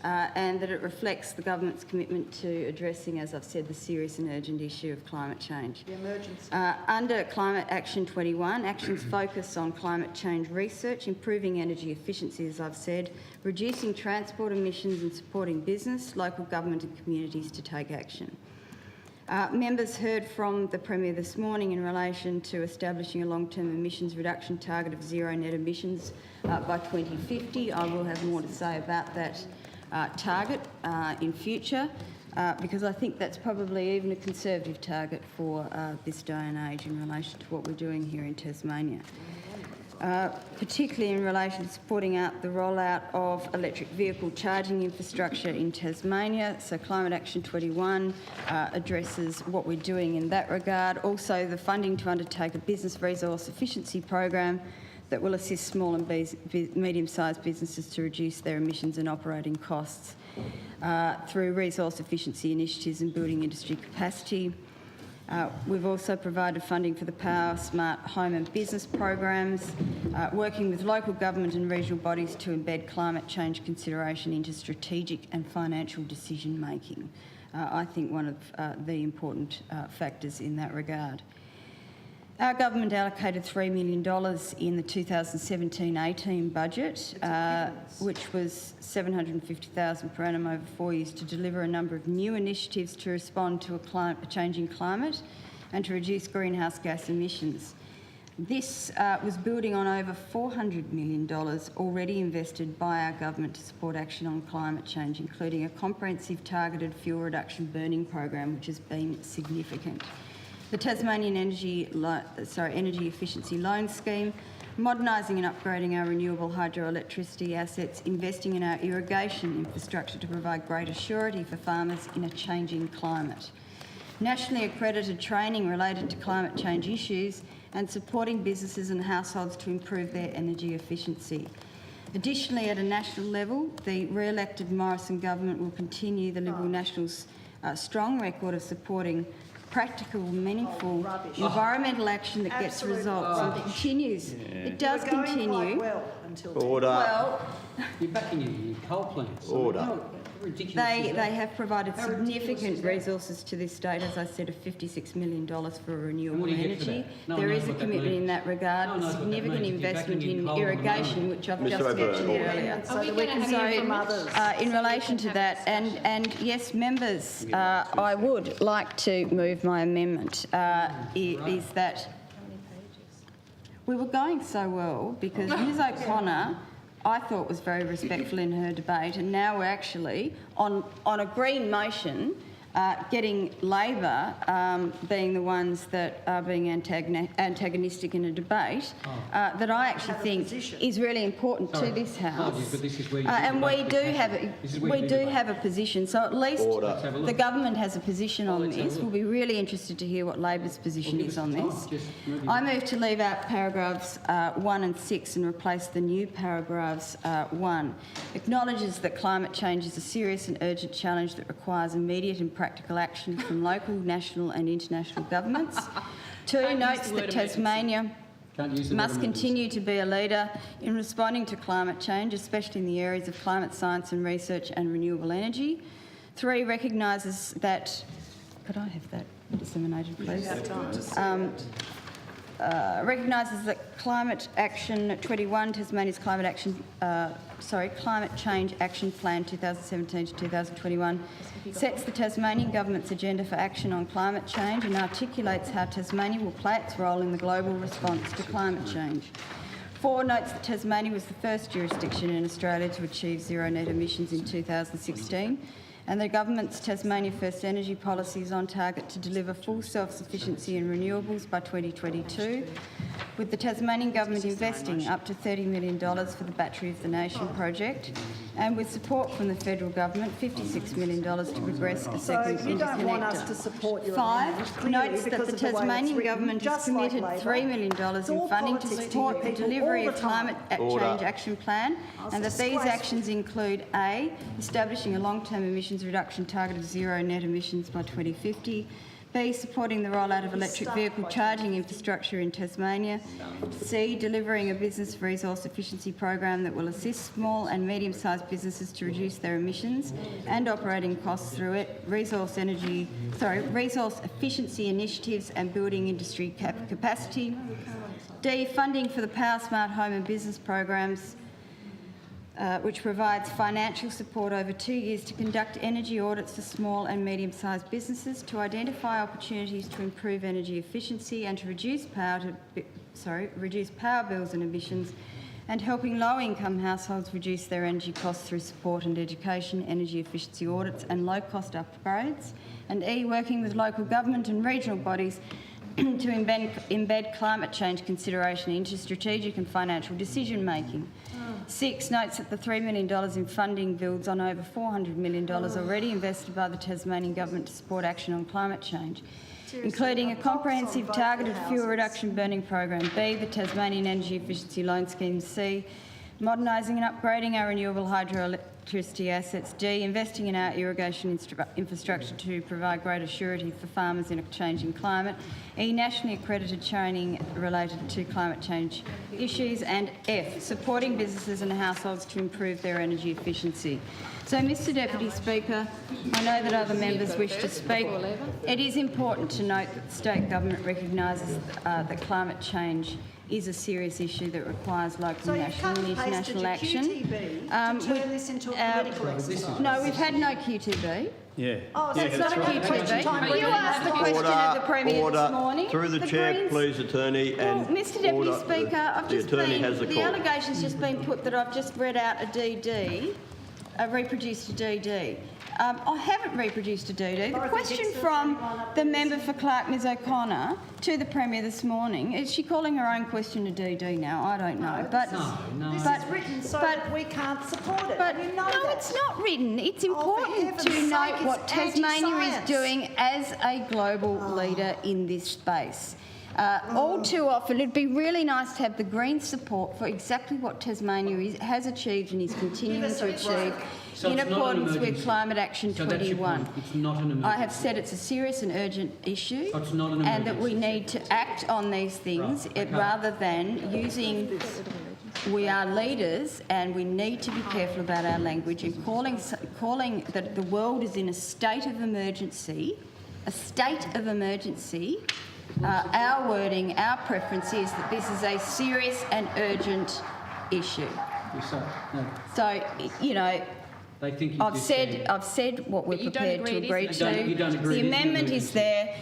and that it reflects the government's commitment to addressing, as I've said, the serious and urgent issue of climate change. The emergency. Under Climate Action 21, actions focus on climate change research, improving energy efficiency, as I've said, reducing transport emissions and supporting business, local government and communities to take action. Members heard from the Premier this morning in relation to establishing a long-term emissions reduction target of zero net emissions by 2050. I will have more to say about that target in future because I think that's probably even a conservative target for this day and age in relation to what we're doing here in Tasmania. Particularly in relation to supporting out the rollout of electric vehicle charging infrastructure in Tasmania. So Climate Action 21 addresses what we're doing in that regard. Also the funding to undertake a business resource efficiency program that will assist small and medium-sized businesses to reduce their emissions and operating costs through resource efficiency initiatives and building industry capacity. We've also provided funding for the Power Smart Home and Business programs, working with local government and regional bodies to embed climate change consideration into strategic and financial decision making. I think one of the important factors in that regard. Our government allocated $3 million in the 2017-18 budget, which was $750,000 per annum over 4 years to deliver a number of new initiatives to respond to a changing climate and to reduce greenhouse gas emissions. This was building on over $400 million already invested by our government to support action on climate change, including a comprehensive targeted fuel reduction burning program, which has been significant. The Tasmanian Energy Efficiency Loan Scheme, modernising and upgrading our renewable hydroelectricity assets, investing in our irrigation infrastructure to provide greater surety for farmers in a changing climate. Nationally accredited training related to climate change issues and supporting businesses and households to improve their energy efficiency. Additionally, at a national level, the re-elected Morrison government will continue the Liberal Nationals' strong record of supporting practical, meaningful environmental action that gets results and continues. It does We're going continue. quite well until Order. Well, You're backing your coal plants. Order. How ridiculous they is that? have provided How ridiculous significant is that? resources to this state, as I said, of $56 million for renewable do you get for energy. that? No one There knows is a what that commitment in means. that regard, No one knows what that significant means if you're investment backing in your coal irrigation, and which I've Mr. just O'Byrne, mentioned order. earlier. so that we can hear from others. In relation to that, and yes, members, I would like to move my amendment, is that we were going so well because Ms O'Connor, I thought, was very respectful in her debate, and now we're actually on a green motion getting Labor being the ones that are being antagonistic in a debate that I actually think is really important to this House. Apologies, but this is where you do And we debate do the have passion. This is where you we do do debate. have a position. So at least Order. Let's have a look. the government has a position on let's have a this. look. We'll be really interested to hear what Labor's position Well, give is us on the time. this. Just move I move to leave out paragraphs 1 and 6 and replace the new paragraphs 1. Acknowledges that climate change is a serious and urgent challenge that requires immediate and practical action from local, national and international governments. 2, notes the that word Tasmania Can't use the must word emergency. continue to be a leader in responding to climate change, especially in the areas of climate science and research and renewable energy. 3, recognises that... Could I have that disseminated, please? Recognises that Climate Action 21, Tasmania's Climate Change Action Plan 2017 to 2021, sets the Tasmanian Government's agenda for action on climate change and articulates how Tasmania will play its role in the global response to climate change. 4, notes that Tasmania was the first jurisdiction in Australia to achieve zero net emissions in 2016 and the government's Tasmania First energy policy is on target to deliver full self-sufficiency in renewables by 2022, with the Tasmanian government investing up to $30 million for the Battery of the Nation project, and with support from the federal government, $56 million to progress a second So you don't want us interconnector. to support your 5 amendment, clearly, notes that because the of the way it's Tasmanian written, government has just like committed Labor. $3 million It's all in funding to politics to support you the people delivery all of the climate time. change action plan, and that these disgraceful. actions include A, establishing a long-term emissions reduction target of zero net emissions by 2050, B, supporting the rollout of electric vehicle charging infrastructure in Tasmania, C, delivering a business resource efficiency program that will assist small and medium-sized businesses to reduce their emissions and operating costs through it, resource efficiency initiatives and building industry capacity, D, funding for the Power Smart Home and Business programs, which provides financial support over 2 years to conduct energy audits for small and medium-sized businesses to identify opportunities to improve energy efficiency and to reduce power bills and emissions, and helping low-income households reduce their energy costs through support and education, energy efficiency audits and low-cost upgrades, and E, working with local government and regional bodies to embed climate change consideration into strategic and financial decision-making. 6 notes that the $3 million in funding builds on over $400 million already invested by the Tasmanian government to support action on climate change, including a comprehensive targeted fuel reduction burning program. B, the Tasmanian Energy Efficiency Loan Scheme. C, modernising and upgrading our renewable hydroelectricity assets. D, investing in our irrigation infrastructure to provide greater surety for farmers in a changing climate. E, nationally accredited training related to climate change issues. And F, supporting businesses and households to improve their energy efficiency. So, Mr Deputy Speaker, I know that other members wish to speak. It is important to note that the state government recognises that climate change is a serious issue that requires local, So national and you've cut and pasted international your action. QTB to turn this into a political exercise. No, we've had no QTB. Yeah. Oh, so it's not a question time. You asked the question of the Premier this morning. Through the chair, Greens- please, Attorney. Well, And Mr Deputy order. Speaker, I've The just Attorney been, has the call. allegation's just been put that I've just read out a DD, reproduced a DD. I haven't reproduced a DD. The question from the member for Clark, Ms O'Connor, to the Premier this morning, is she calling her own question a DD now? I don't know. But This but- is written so but- that we can't support it. But you know no, that. it's not written. It's for important heaven's to sake, note it's what Tasmania is anti-science. doing as a global leader in this space. All too often, it'd be really nice to have the Greens' support for exactly what Tasmania has achieved and is continuing us to a achieve So in it's not an accordance with emergency. Climate Action So that's your 21. point. It's not an emergency. I have said it's a serious and urgent issue, So it's not an and that we emergency. need to act on these things Right, okay. rather than using. We are leaders, and we need to be careful about our language and calling that the world is in a state of emergency. A state of emergency. Our wording, our preference is that this is a serious and urgent issue. Yes, sir. No, So, you know, they think you I've just said what we're But you don't prepared agree to it agree is to. an You don't agree The it is an amendment is emergency. there.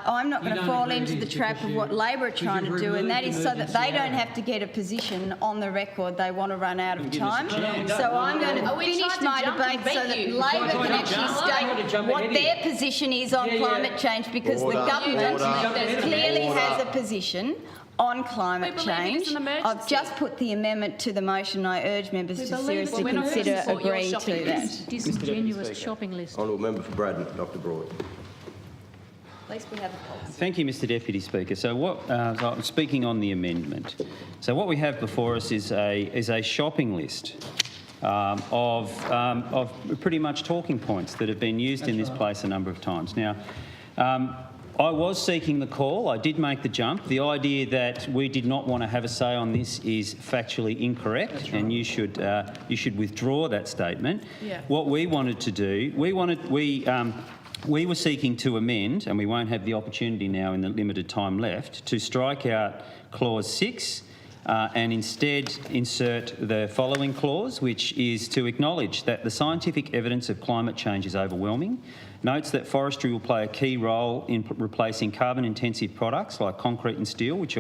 I'm not You going to don't fall agree it into is the trap because of you- what Labor are because trying to you've do, and that removed is so that emergency they don't out. have to get a position on the record they want to run out of time. chance. So I'm going Oh, to we finish tried to my jump and debate so beat that you. Labor Tried can to actually jump. Tried to state jump what ahead of their you. position is on Yeah, yeah. climate change, because Order, the government order, clearly order. has a position on climate We believe it is change. an I've emergency. just put the amendment to the motion. I urge members to seriously we're not going to consider support your agreeing shopping to that. list. Disingenuous shopping list. Honourable Member for Braddon, Dr Broad. At least we have a policy. Thank you, Mr Deputy Speaker. So I'm speaking on the amendment. So what we have before us is a shopping list of pretty much talking points that have been used in this place a number of times. Now, I was seeking the call. I did make the jump. The idea that we did not want to have a say on this is factually incorrect, and you should withdraw that statement. Yeah. What we wanted to do, we were seeking to amend, and we won't have the opportunity now in the limited time left, to strike out clause 6 and instead insert the following clause, which is to acknowledge that the scientific evidence of climate change is overwhelming, notes that forestry will play a key role in replacing carbon-intensive products like concrete and steel, which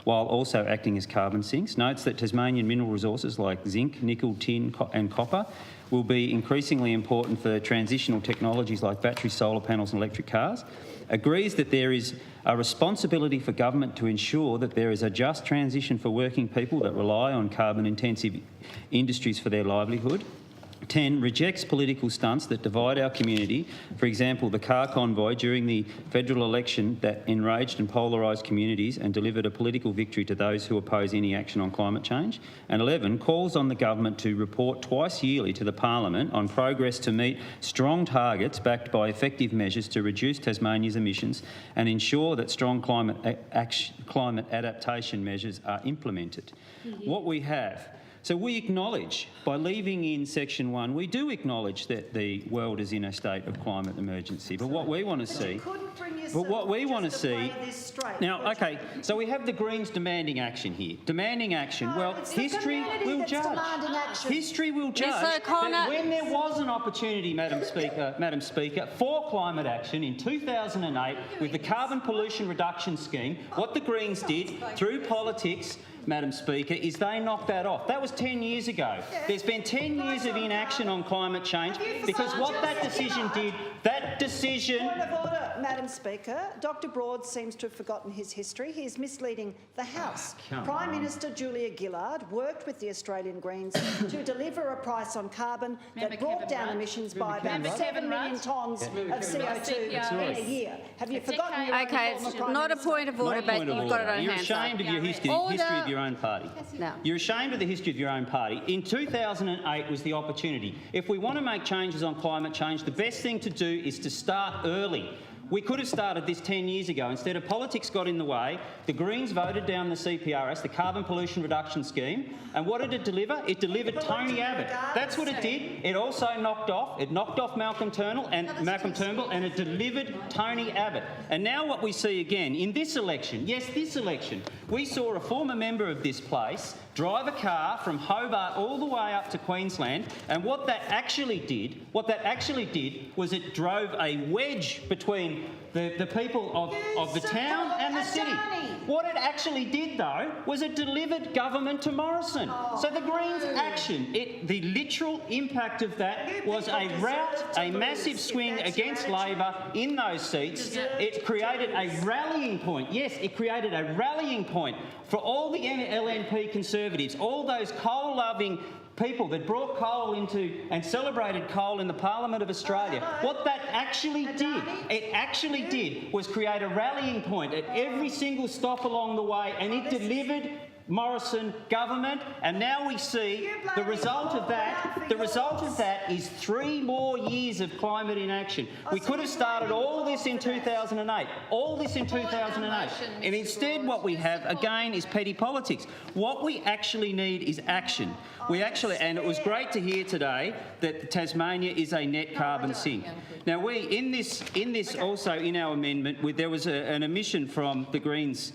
while also acting as carbon sinks. Notes that Tasmanian mineral resources like zinc, nickel, tin and copper will be increasingly important for transitional technologies like battery, solar panels and electric cars. Agrees that there is a responsibility for government to ensure that there is a just transition for working people that rely on carbon-intensive industries for their livelihood. 10, rejects political stunts that divide our community, for example, the car convoy during the federal election that enraged and polarised communities and delivered a political victory to those who oppose any action on climate change. And 11, calls on the government to report twice yearly to the Parliament on progress to meet strong targets backed by effective measures to reduce Tasmania's emissions and ensure that strong climate adaptation measures are implemented. What we have. So we acknowledge, by leaving in section 1, we do acknowledge that the world is in a state of climate emergency. But what we want to see... But what we want to see... Now, OK, so we have the Greens demanding action here. Demanding action. No, well, history will judge. History will judge that when there was an opportunity, Madam Speaker, for climate action in 2008 with the Carbon Pollution Reduction Scheme, what the Greens did through politics, Madam Speaker, is they knocked that off. That was 10 years ago. There's been 10 years of inaction on climate change because what that decision did, that decision... Point of order, Madam Speaker. Dr Broad seems to have forgotten his history. He is misleading the House. Prime Minister Julia Gillard worked with the Australian Greens to deliver a price on carbon that brought down emissions by about 7 million tonnes of CO2 in a year. Have you forgotten your Okay, it's not a point of order, but you've got it on You're hand. ashamed of your history of your own party. No. You're ashamed of the history of your own party. In 2008 was the opportunity. If we want to make changes on climate change, the best thing to do is to start early. We could have started this 10 years ago. Instead of politics got in the way, the Greens voted down the CPRS, the Carbon Pollution Reduction Scheme, and what did it deliver? It delivered Tony Abbott. That's what it did. It also knocked off Malcolm Turnbull, and it delivered Tony Abbott. And now what we see again in this election, yes, this election, we saw a former member of this place drive a car from Hobart all the way up to Queensland, and what that actually did was it drove a wedge between the people of the town and the city. What it actually did, though, was it delivered government to Morrison. So the Greens' action, the literal impact of that was a rout, a massive swing against Labor in those seats. It created a rallying point. Yes, it created a rallying point for all the LNP Conservatives, all those coal-loving people that brought coal into and celebrated coal in the Parliament of Australia. What that actually did, was create a rallying point at every single stop along the way, and it delivered Morrison government, and now we see the result of that. The result of that is 3 more years of climate inaction. We could have started all this in 2008, and instead what we have again is petty politics. What we actually need is action. And it was great to hear today that Tasmania is a net carbon sink. Now in this also in our amendment, there was an omission from the Greens'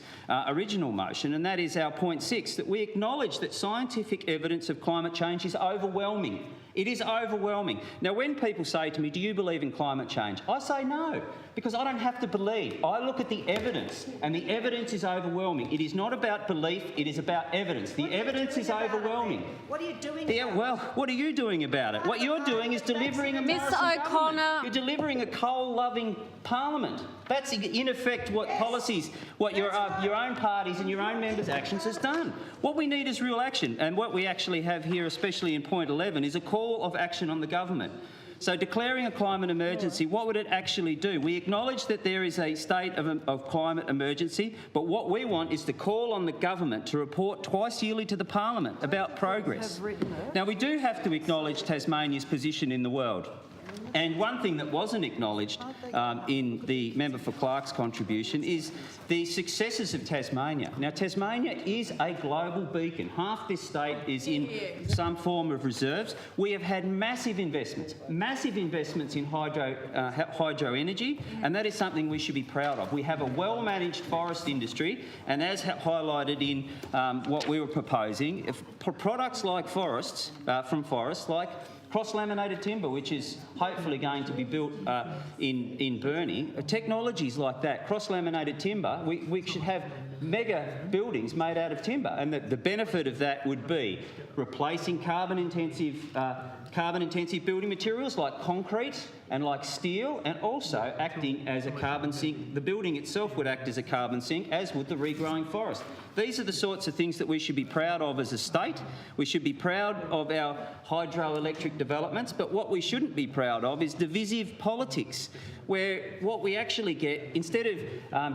original motion, and that is our point 6, that we acknowledge that scientific evidence of climate change is overwhelming. It is overwhelming. Now, when people say to me, do you believe in climate change? I say no, because I don't have to believe. I look at the evidence, and the evidence is overwhelming. It is not about belief, it is about evidence. The evidence is overwhelming. What are you doing about it? Well, what are you doing about it? What you're doing is delivering a Morrison government. You're delivering a coal-loving parliament. That's in effect what policies, what your own parties and your own members' actions has done. What we need is real action, and what we actually have here, especially in point 11, is a call of action on the government. So declaring a climate emergency, what would it actually do? We acknowledge that there is a state of climate emergency, but what we want is to call on the government to report twice yearly to the Parliament about progress. Now, we do have to acknowledge Tasmania's position in the world. And one thing that wasn't acknowledged in the member for Clark's contribution is the successes of Tasmania. Now, Tasmania is a global beacon. Half this state is in some form of reserves. We have had massive investments in hydro energy, and that is something we should be proud of. We have a well-managed forest industry, and as highlighted in what we were proposing, if products like from forests, like cross-laminated timber, which is hopefully going to be built in Burnie. Technologies like that, cross-laminated timber, we should have mega buildings made out of timber, and the benefit of that would be replacing carbon-intensive building materials like concrete and like steel, and also acting as a carbon sink. The building itself would act as a carbon sink, as would the regrowing forest. These are the sorts of things that we should be proud of as a state. We should be proud of our hydroelectric developments, but what we shouldn't be proud of is divisive politics, where what we actually get, instead of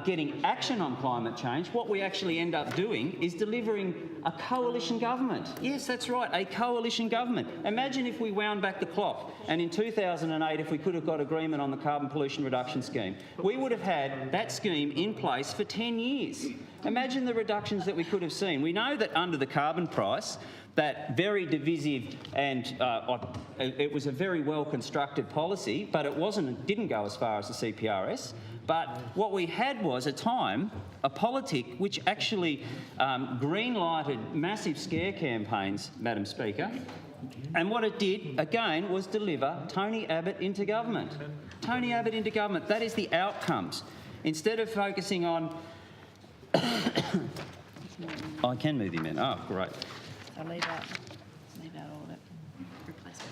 getting action on climate change, what we actually end up doing is delivering a coalition government. Yes, that's right, a coalition government. Imagine if we wound back the clock, and in 2008, if we could have got agreement on the carbon pollution reduction scheme, we would have had that scheme in place for 10 years. Imagine the reductions that we could have seen. We know that under the carbon price, that very divisive and it was a very well constructed policy, but it didn't go as far as the CPRS. But what we had was a politic which actually green-lighted massive scare campaigns, Madam Speaker. And what it did, again, was deliver Tony Abbott into government. Tony Abbott into government, that is the outcomes. Instead of focusing on... I can move him in. Oh, great. So leave out all of it. Replace it.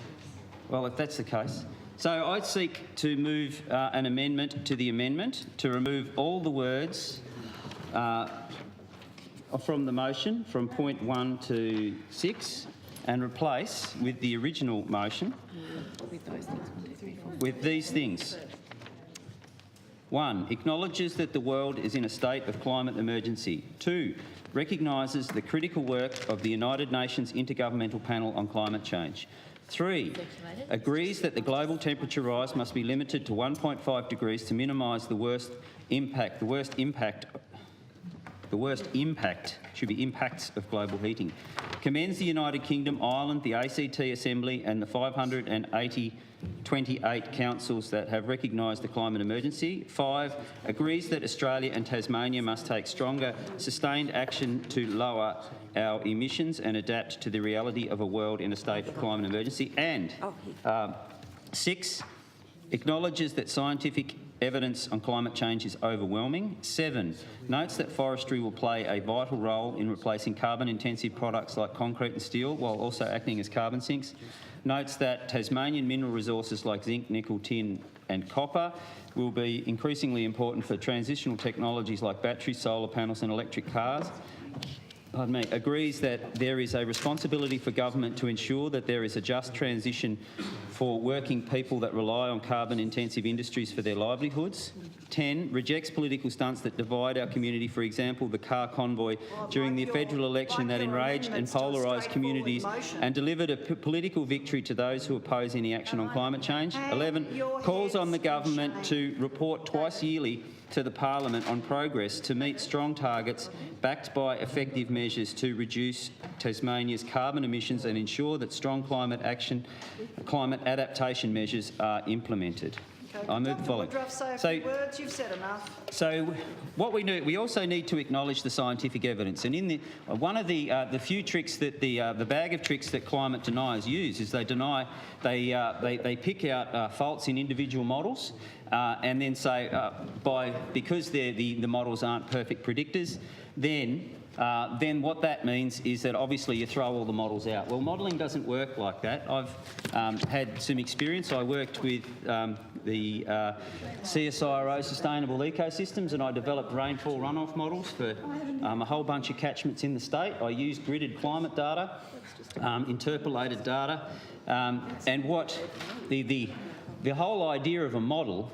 Well, if that's the case. So I seek to move an amendment to the amendment to remove all the words from the motion from point 1 to 6 and replace with the original motion With those things, 1, 2, 3, 4. with these things. 1. Acknowledges that the world is in a state of climate emergency. 2. Recognises the critical work of the United Nations Intergovernmental Panel on Climate Change. 3. Agrees that the global temperature rise must be limited to 1.5 degrees to minimise the worst impacts should be impacts of global heating. Commends the United Kingdom, Ireland, the ACT Assembly and the 528 councils that have recognised the climate emergency. 5. Agrees that Australia and Tasmania must take stronger, sustained action to lower our emissions and adapt to the reality of a world in a state of climate emergency. And 6. Acknowledges that scientific evidence on climate change is overwhelming. 7. Notes that forestry will play a vital role in replacing carbon-intensive products like concrete and steel while also acting as carbon sinks. Notes that Tasmanian mineral resources like zinc, nickel, tin and copper will be increasingly important for transitional technologies like batteries, solar panels and electric cars. Agrees that there is a responsibility for government to ensure that there is a just transition for working people that rely on carbon-intensive industries for their livelihoods. 10. Rejects political stunts that divide our community, for example, the car convoy during the federal election that enraged and polarised communities and delivered a political victory to those who oppose any action on climate change. 11. Calls on the government to report twice yearly to the Parliament on progress to meet strong targets backed by effective measures to reduce Tasmania's carbon emissions and ensure that strong climate adaptation measures are implemented. I move the following. Words, you've said enough. So what we do, we also need to acknowledge the scientific evidence. And in the one of the few tricks that the bag of tricks that climate deniers use is they pick out faults in individual models and then say because the models aren't perfect predictors, then what that means is that obviously you throw all the models out. Well, modelling doesn't work like that. I've had some experience. I worked with the CSIRO Sustainable Ecosystems and I developed rainfall runoff models for a whole bunch of catchments in the state. I used gridded climate data, interpolated data, and what the whole idea of a model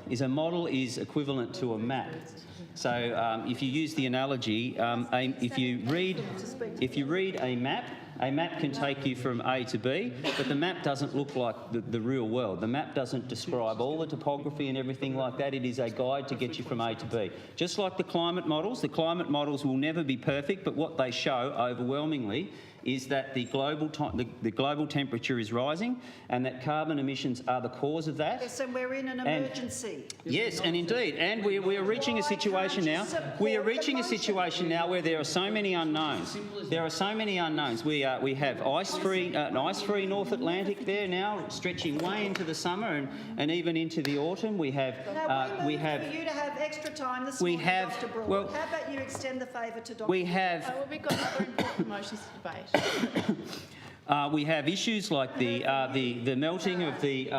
is equivalent to a map. So if you use the analogy, if you read a map can take you from A to B, but the map doesn't look like the real world. The map doesn't describe all the topography and everything like that. It is a guide to get you from A to B. Just like the climate models will never be perfect, but what they show overwhelmingly is that the global temperature is rising and that carbon emissions are the cause of that. Yes, and we're in an emergency. Yes, and indeed, and we are reaching a situation now. We are reaching a situation now where there are so many unknowns. There are so many unknowns. We have an ice-free North Atlantic there now, stretching way into the summer and even into the autumn. We have Now, we have for you to have extra time this morning, Dr. Broad. well, how about you extend the favour to Dr. we have. Well, we've got other important motions to debate. We have issues like the melting of the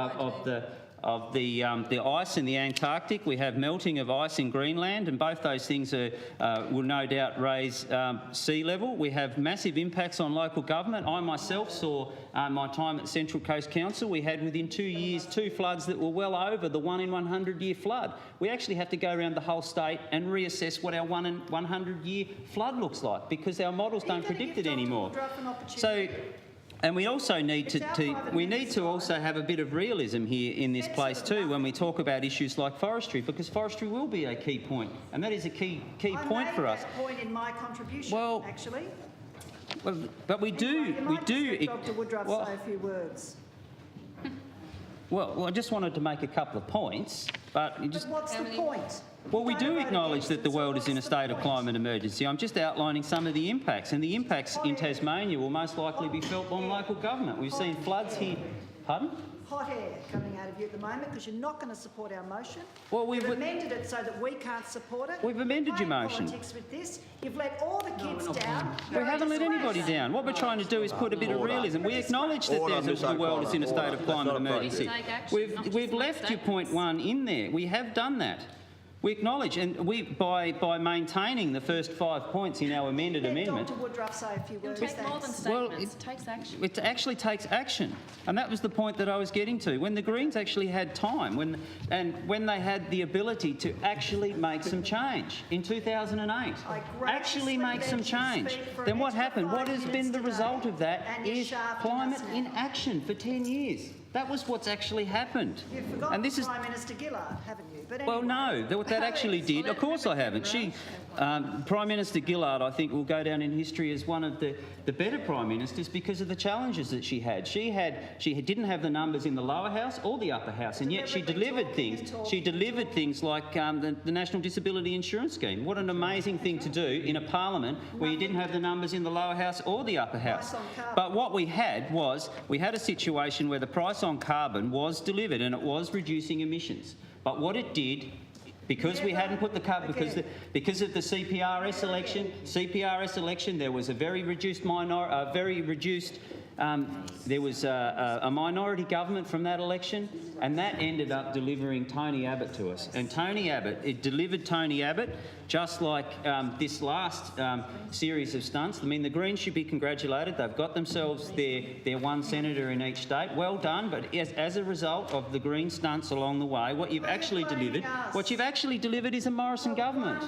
ice in the Antarctic. We have melting of ice in Greenland, and both those things will no doubt raise sea level. We have massive impacts on local government. I myself saw my time at Central Coast Council. We had within 2 years 2 floods that were well over the 1 in 100-year flood. We actually have to go around the whole state and reassess what our 1 in 100-year flood looks like because our models don't predict it anymore. So. And we also need to also have a bit of realism here in this place too when we talk about issues like forestry, because forestry will be a key point, and that is a key point for us. I made that point in my contribution, well, actually. Well, but we do. Dr. Woodruff say a few words. Well, I just wanted to make a couple of points, but you just. But what's the point? Well, we do acknowledge that the world is in a state of climate emergency. I'm just outlining some of the impacts, and the impacts in Tasmania will most likely be felt on local government. We've seen floods here. Pardon? Hot air coming out of you at the moment because you're not going to support our motion. Well, You've amended it so that we can't support it. We've amended your Playing motion. Politics with this. You've let all the kids down. We haven't let anybody down. What we're trying to do is put a bit of realism. We acknowledge that the world is in a state of climate emergency. We've left your point 1 in there. We have done that. We acknowledge, and by maintaining the first 5 points in our amended amendment. Dr. Woodruff say a few words. It takes more than statements. It takes action. It actually takes action, and that was the point that I was getting to. When the Greens actually had time, when they had the ability to actually make some change in 2008, actually make some change, then what happened? What has been the result of that is climate inaction for 10 years. That was what's actually happened. You've forgotten Prime Minister Gillard, haven't you? But anyway. Well, no, what that actually did, of course I haven't. Prime Minister Gillard, I think, will go down in history as one of the better Prime Ministers because of the challenges that she had. She didn't have the numbers in the lower house or the upper house, and yet she delivered things. She delivered things like the National Disability Insurance Scheme. What an amazing thing to do in a parliament where you didn't have the numbers in the lower house or the upper house. But what we had a situation where the price on carbon was delivered and it was reducing emissions. But what it did, because we hadn't put the carbon, because of the CPRS election, there was a very reduced there was a minority government from that election, and that ended up delivering Tony Abbott to us. And it delivered Tony Abbott, just like this last series of stunts. I mean, the Greens should be congratulated. They've got themselves their one senator in each state. Well done. But as a result of the Green stunts along the way, what you've actually delivered is a Morrison government.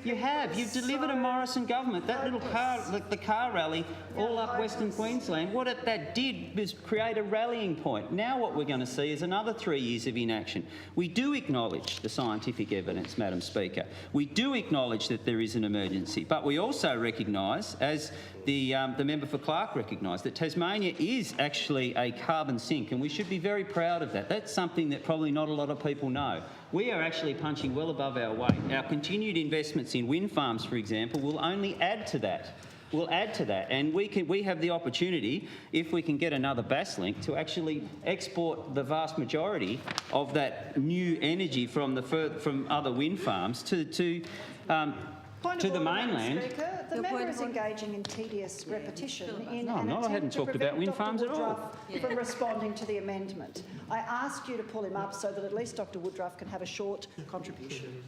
You've delivered a Morrison government. That little the car rally all up Western Queensland, what that did was create a rallying point. Now what we're going to see is another 3 years of inaction. We do acknowledge the scientific evidence, Madam Speaker. We do acknowledge that there is an emergency, but we also recognise, as the member for Clark recognised, that Tasmania is actually a carbon sink, and we should be very proud of that. That's something that probably not a lot of people know. We are actually punching well above our weight. Our continued investments in wind farms, for example, will only add to that. And we have the opportunity, if we can get another Basslink, to actually export the vast majority of that new energy from other wind farms to the mainland. Speaker, the member is engaging in tedious repetition in No, I'm not. I hadn't talked about wind farms at all. From responding to the amendment. I asked you to pull him up so that at least Dr. Woodruff can have a short contribution.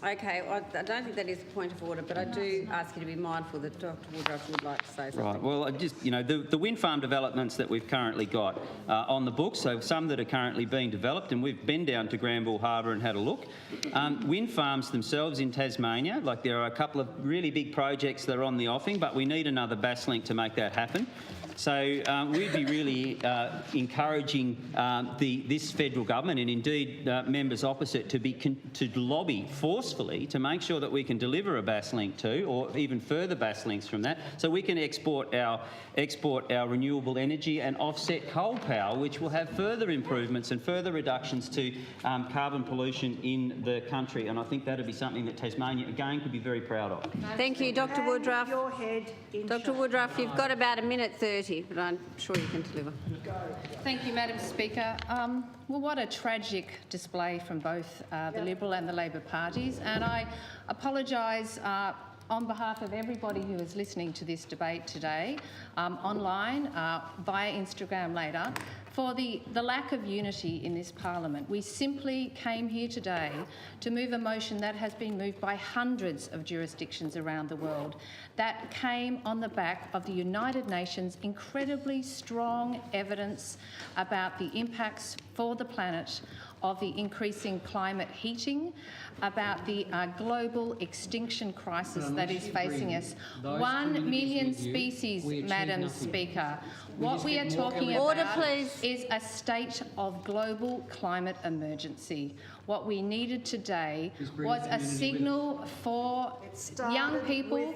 Okay, well, I don't think that is a point of order, but I do ask you to be mindful that Dr. Woodruff would like to say something. Right, well, the wind farm developments that we've currently got on the books, so some that are currently being developed, and we've been down to Granville Harbour and had a look. Wind farms themselves in Tasmania, like there are a couple of really big projects that are on the offing, but we need another Basslink to make that happen. So we'd be really encouraging this federal government and indeed members opposite to lobby forcefully to make sure that we can deliver a Basslink 2 or even further Basslinks from that, so we can export our renewable energy and offset coal power, which will have further improvements and further reductions to carbon pollution in the country. And I think that would be something that Tasmania, again, could be very proud of. Thank you, Dr Woodruff. Your head in Dr shame. Woodruff, you've got about a minute 30, but I'm sure you can deliver. Thank you, Madam Speaker. Well, what a tragic display from both the Liberal and the Labor parties, and I apologise on behalf of everybody who is listening to this debate today, online, via Instagram later, for the lack of unity in this parliament. We simply came here today to move a motion that has been moved by hundreds of jurisdictions around the world, that came on the back of the United Nations' incredibly strong evidence about the impacts for the planet of the increasing climate heating, about the global extinction crisis that is facing us. 1 million species, Madam Speaker. What we are talking about is a state of global climate emergency. What we needed today was a signal for young people,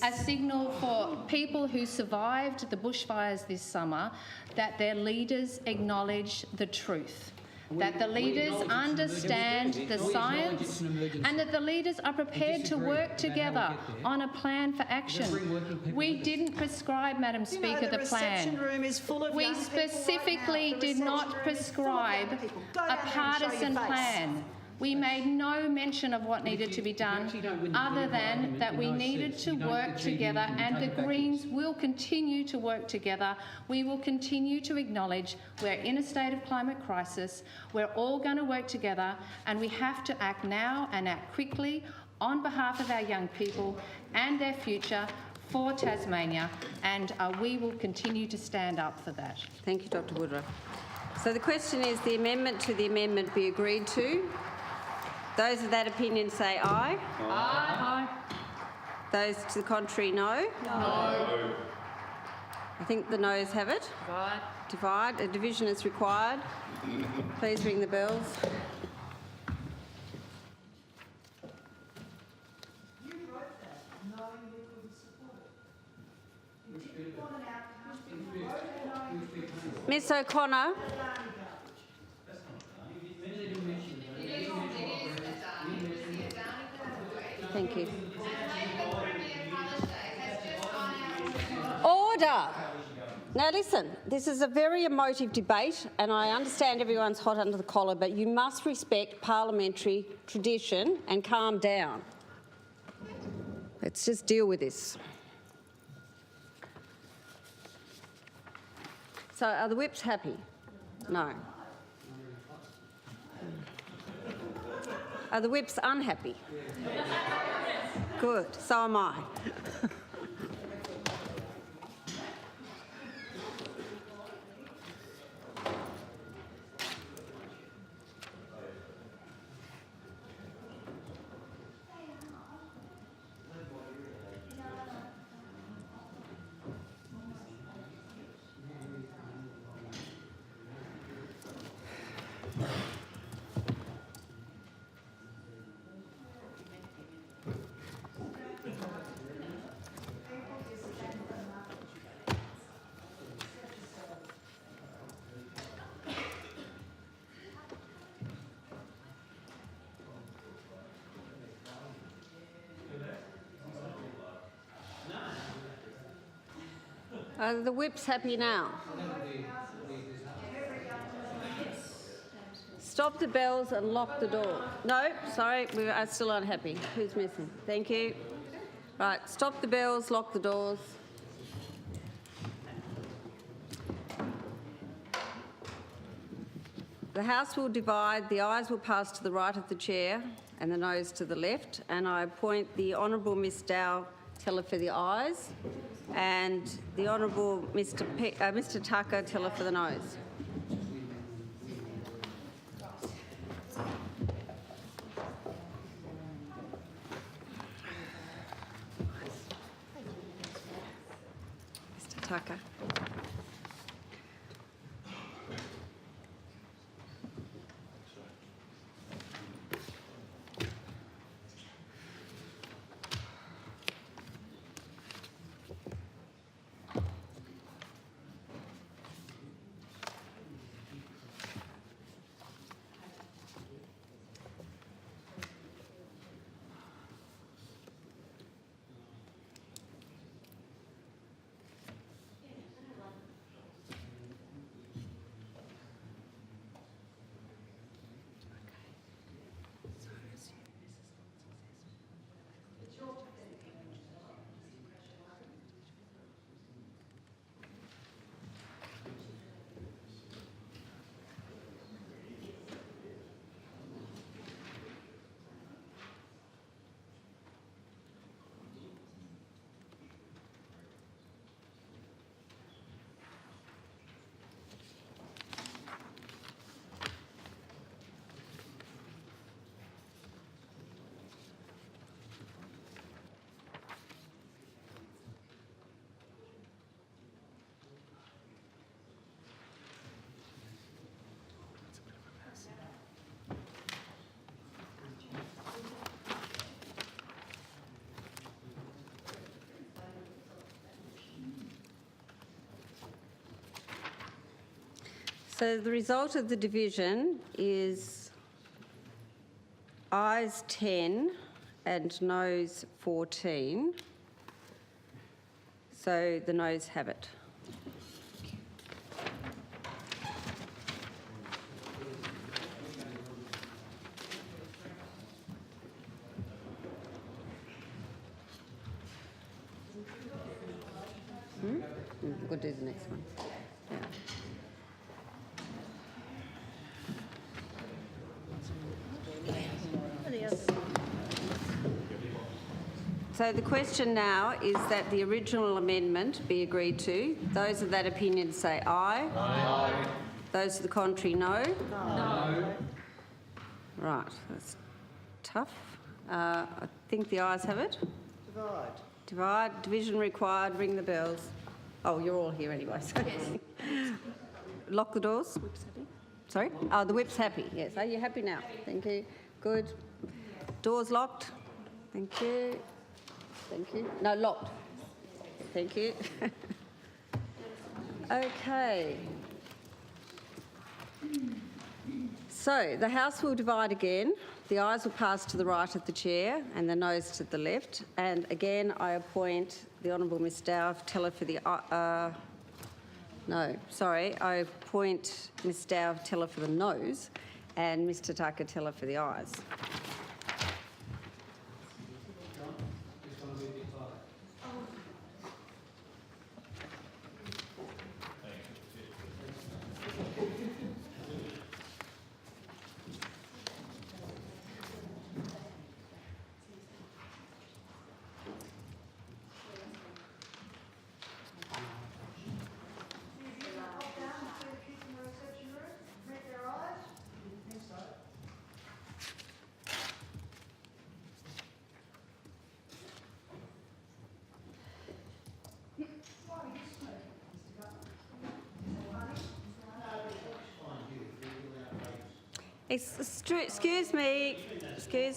a signal for people who survived the bushfires this summer, that their leaders acknowledge the truth, that the leaders understand the science, and that the leaders are prepared to work together on a plan for action. We didn't prescribe, Madam Speaker, the plan. We specifically did not prescribe a partisan plan. We made no mention of what needed to be done other than that we needed to work together, and the Greens will continue to work together. We will continue to acknowledge we're in a state of climate crisis. We're all going to work together, and we have to act now and act quickly on behalf of our young people and their future for Tasmania, and we will continue to stand up for that. Thank you, Dr Woodruff. So the question is the amendment to the amendment be agreed to. Those of that opinion say aye. Aye. Those to the contrary, no. No. I think the noes have it. Divide. A division is required. Please ring the bells. You wrote that knowing you couldn't support it. You didn't want an outcome. You wrote it knowing you couldn't support it. Ms O'Connor. Thank you. Order. Now listen, this is a very emotive debate, and I understand everyone's hot under the collar, but you must respect parliamentary tradition and calm down. Let's just deal with this. So are the whips happy? No. Are the whips unhappy? Good, so am I. Are the whips happy now? Stop the bells and lock the door. No, sorry, we are still unhappy. Who's missing? Thank you. Right, stop the bells, lock the doors. The House will divide. The ayes will pass to the right of the chair and the noes to the left. And I appoint the Honourable Ms Dow teller for the ayes and the Honourable Mr Tucker teller for the noes. Mr Tucker. So the result of the division is ayes 10 and noes 14. So the noes have it. We'll do the next one. Yeah. So the question now is that the original amendment be agreed to. Those of that opinion say aye. Aye. Those of the contrary, no. No. Right, that's tough. I think the ayes have it. Divide. Division required. Ring the bells. Oh, you're all here anyway. So. Lock the doors. Whip's happy. Sorry? Oh, the whip's happy, yes. Are you happy now? Thank you. Good. Doors locked. Thank you. Thank you. No, locked. Thank you. Okay. So the House will divide again. The ayes will pass to the right of the chair and the noes to the left. And again, I appoint the Honourable Ms Dowd Teller for the... I appoint Ms Dowd Teller for the noes and Mr Tucker Teller for the ayes. Excuse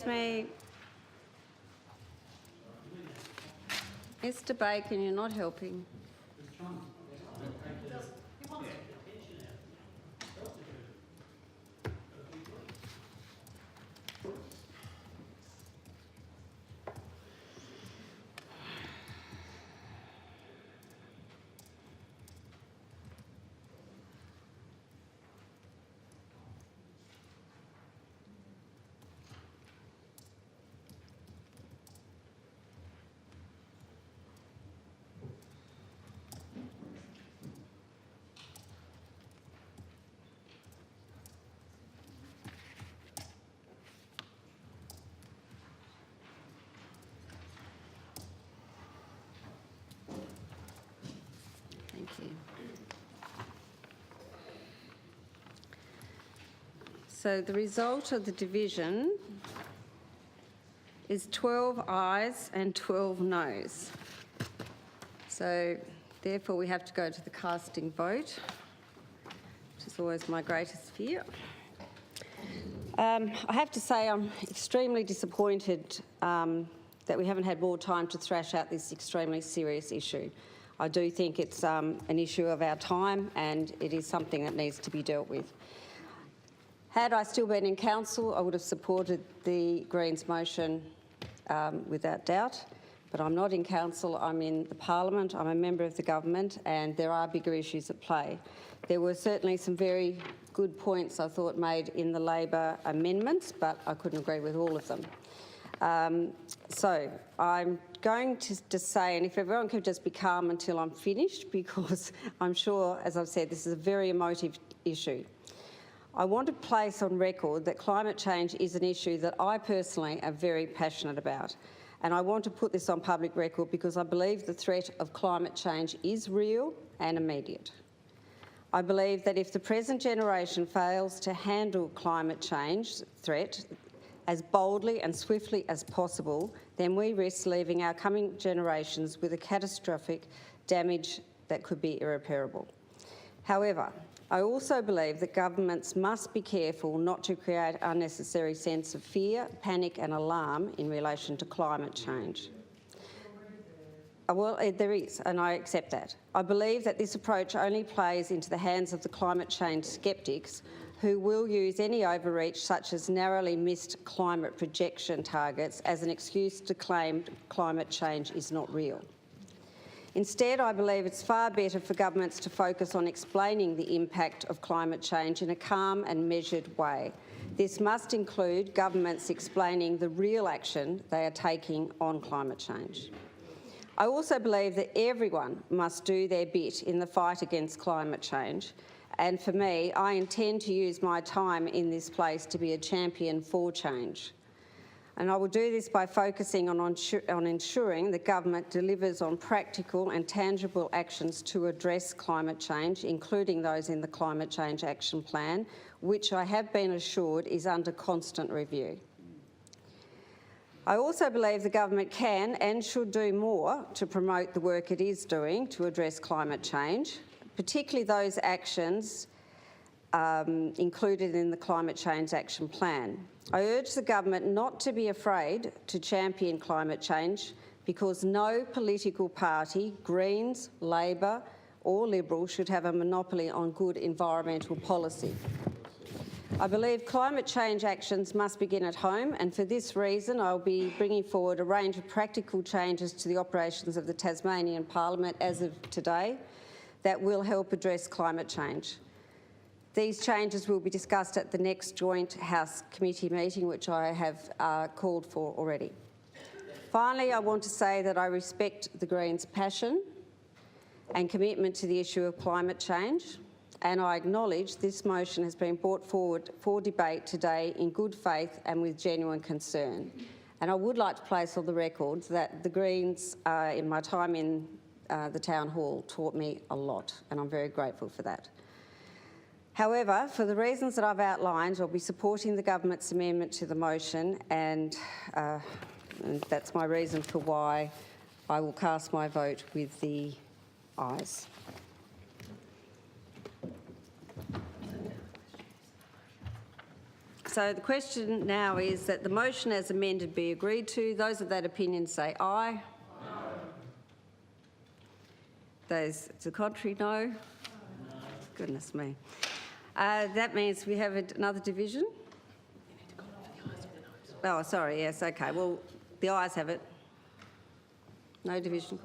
me. Mr Bacon, you're not helping. Thank you. So the result of the division is 12 ayes and 12 noes. So therefore we have to go to the casting vote, which is always my greatest fear. I have to say I'm extremely disappointed that we haven't had more time to thrash out this extremely serious issue. I do think it's an issue of our time and it is something that needs to be dealt with. Had I still been in council, I would have supported the Greens motion without doubt, but I'm not in council, I'm in the Parliament, I'm a member of the government and there are bigger issues at play. There were certainly some very good points I thought made in the Labor amendments, but I couldn't agree with all of them. So I'm going to just say, and if everyone could just be calm until I'm finished, because I'm sure, as I've said, this is a very emotive issue. I want to place on record that climate change is an issue that I personally am very passionate about. And I want to put this on public record because I believe the threat of climate change is real and immediate. I believe that if the present generation fails to handle climate change threat as boldly and swiftly as possible, then we risk leaving our coming generations with a catastrophic damage that could be irreparable. However, I also believe that governments must be careful not to create unnecessary sense of fear, panic and alarm in relation to climate change. Well, there is, and I accept that. I believe that this approach only plays into the hands of the climate change sceptics who will use any overreach such as narrowly missed climate projection targets as an excuse to claim climate change is not real. Instead, I believe it's far better for governments to focus on explaining the impact of climate change in a calm and measured way. This must include governments explaining the real action they are taking on climate change. I also believe that everyone must do their bit in the fight against climate change, and for me, I intend to use my time in this place to be a champion for change. And I will do this by focusing on ensuring that government delivers on practical and tangible actions to address climate change, including those in the Climate Change Action Plan, which I have been assured is under constant review. I also believe the government can and should do more to promote the work it is doing to address climate change, particularly those actions included in the Climate Change Action Plan. I urge the government not to be afraid to champion climate change because no political party, Greens, Labor or Liberal, should have a monopoly on good environmental policy. I believe climate change actions must begin at home, and for this reason I'll be bringing forward a range of practical changes to the operations of the Tasmanian Parliament as of today that will help address climate change. These changes will be discussed at the next joint House committee meeting, which I have called for already. Finally, I want to say that I respect the Greens' passion and commitment to the issue of climate change, and I acknowledge this motion has been brought forward for debate today in good faith and with genuine concern. And I would like to place on the record that the Greens, in my time in the Town Hall, taught me a lot, and I'm very grateful for that. However, for the reasons that I've outlined, I'll be supporting the government's amendment to the motion, and that's my reason for why I will cast my vote with the ayes. So the question now is that the motion as amended be agreed to. Those of that opinion say aye. Aye. Those to the contrary, no. No. Goodness me. That means we have another division. Oh, sorry, yes, okay. Well, the ayes have it. No division.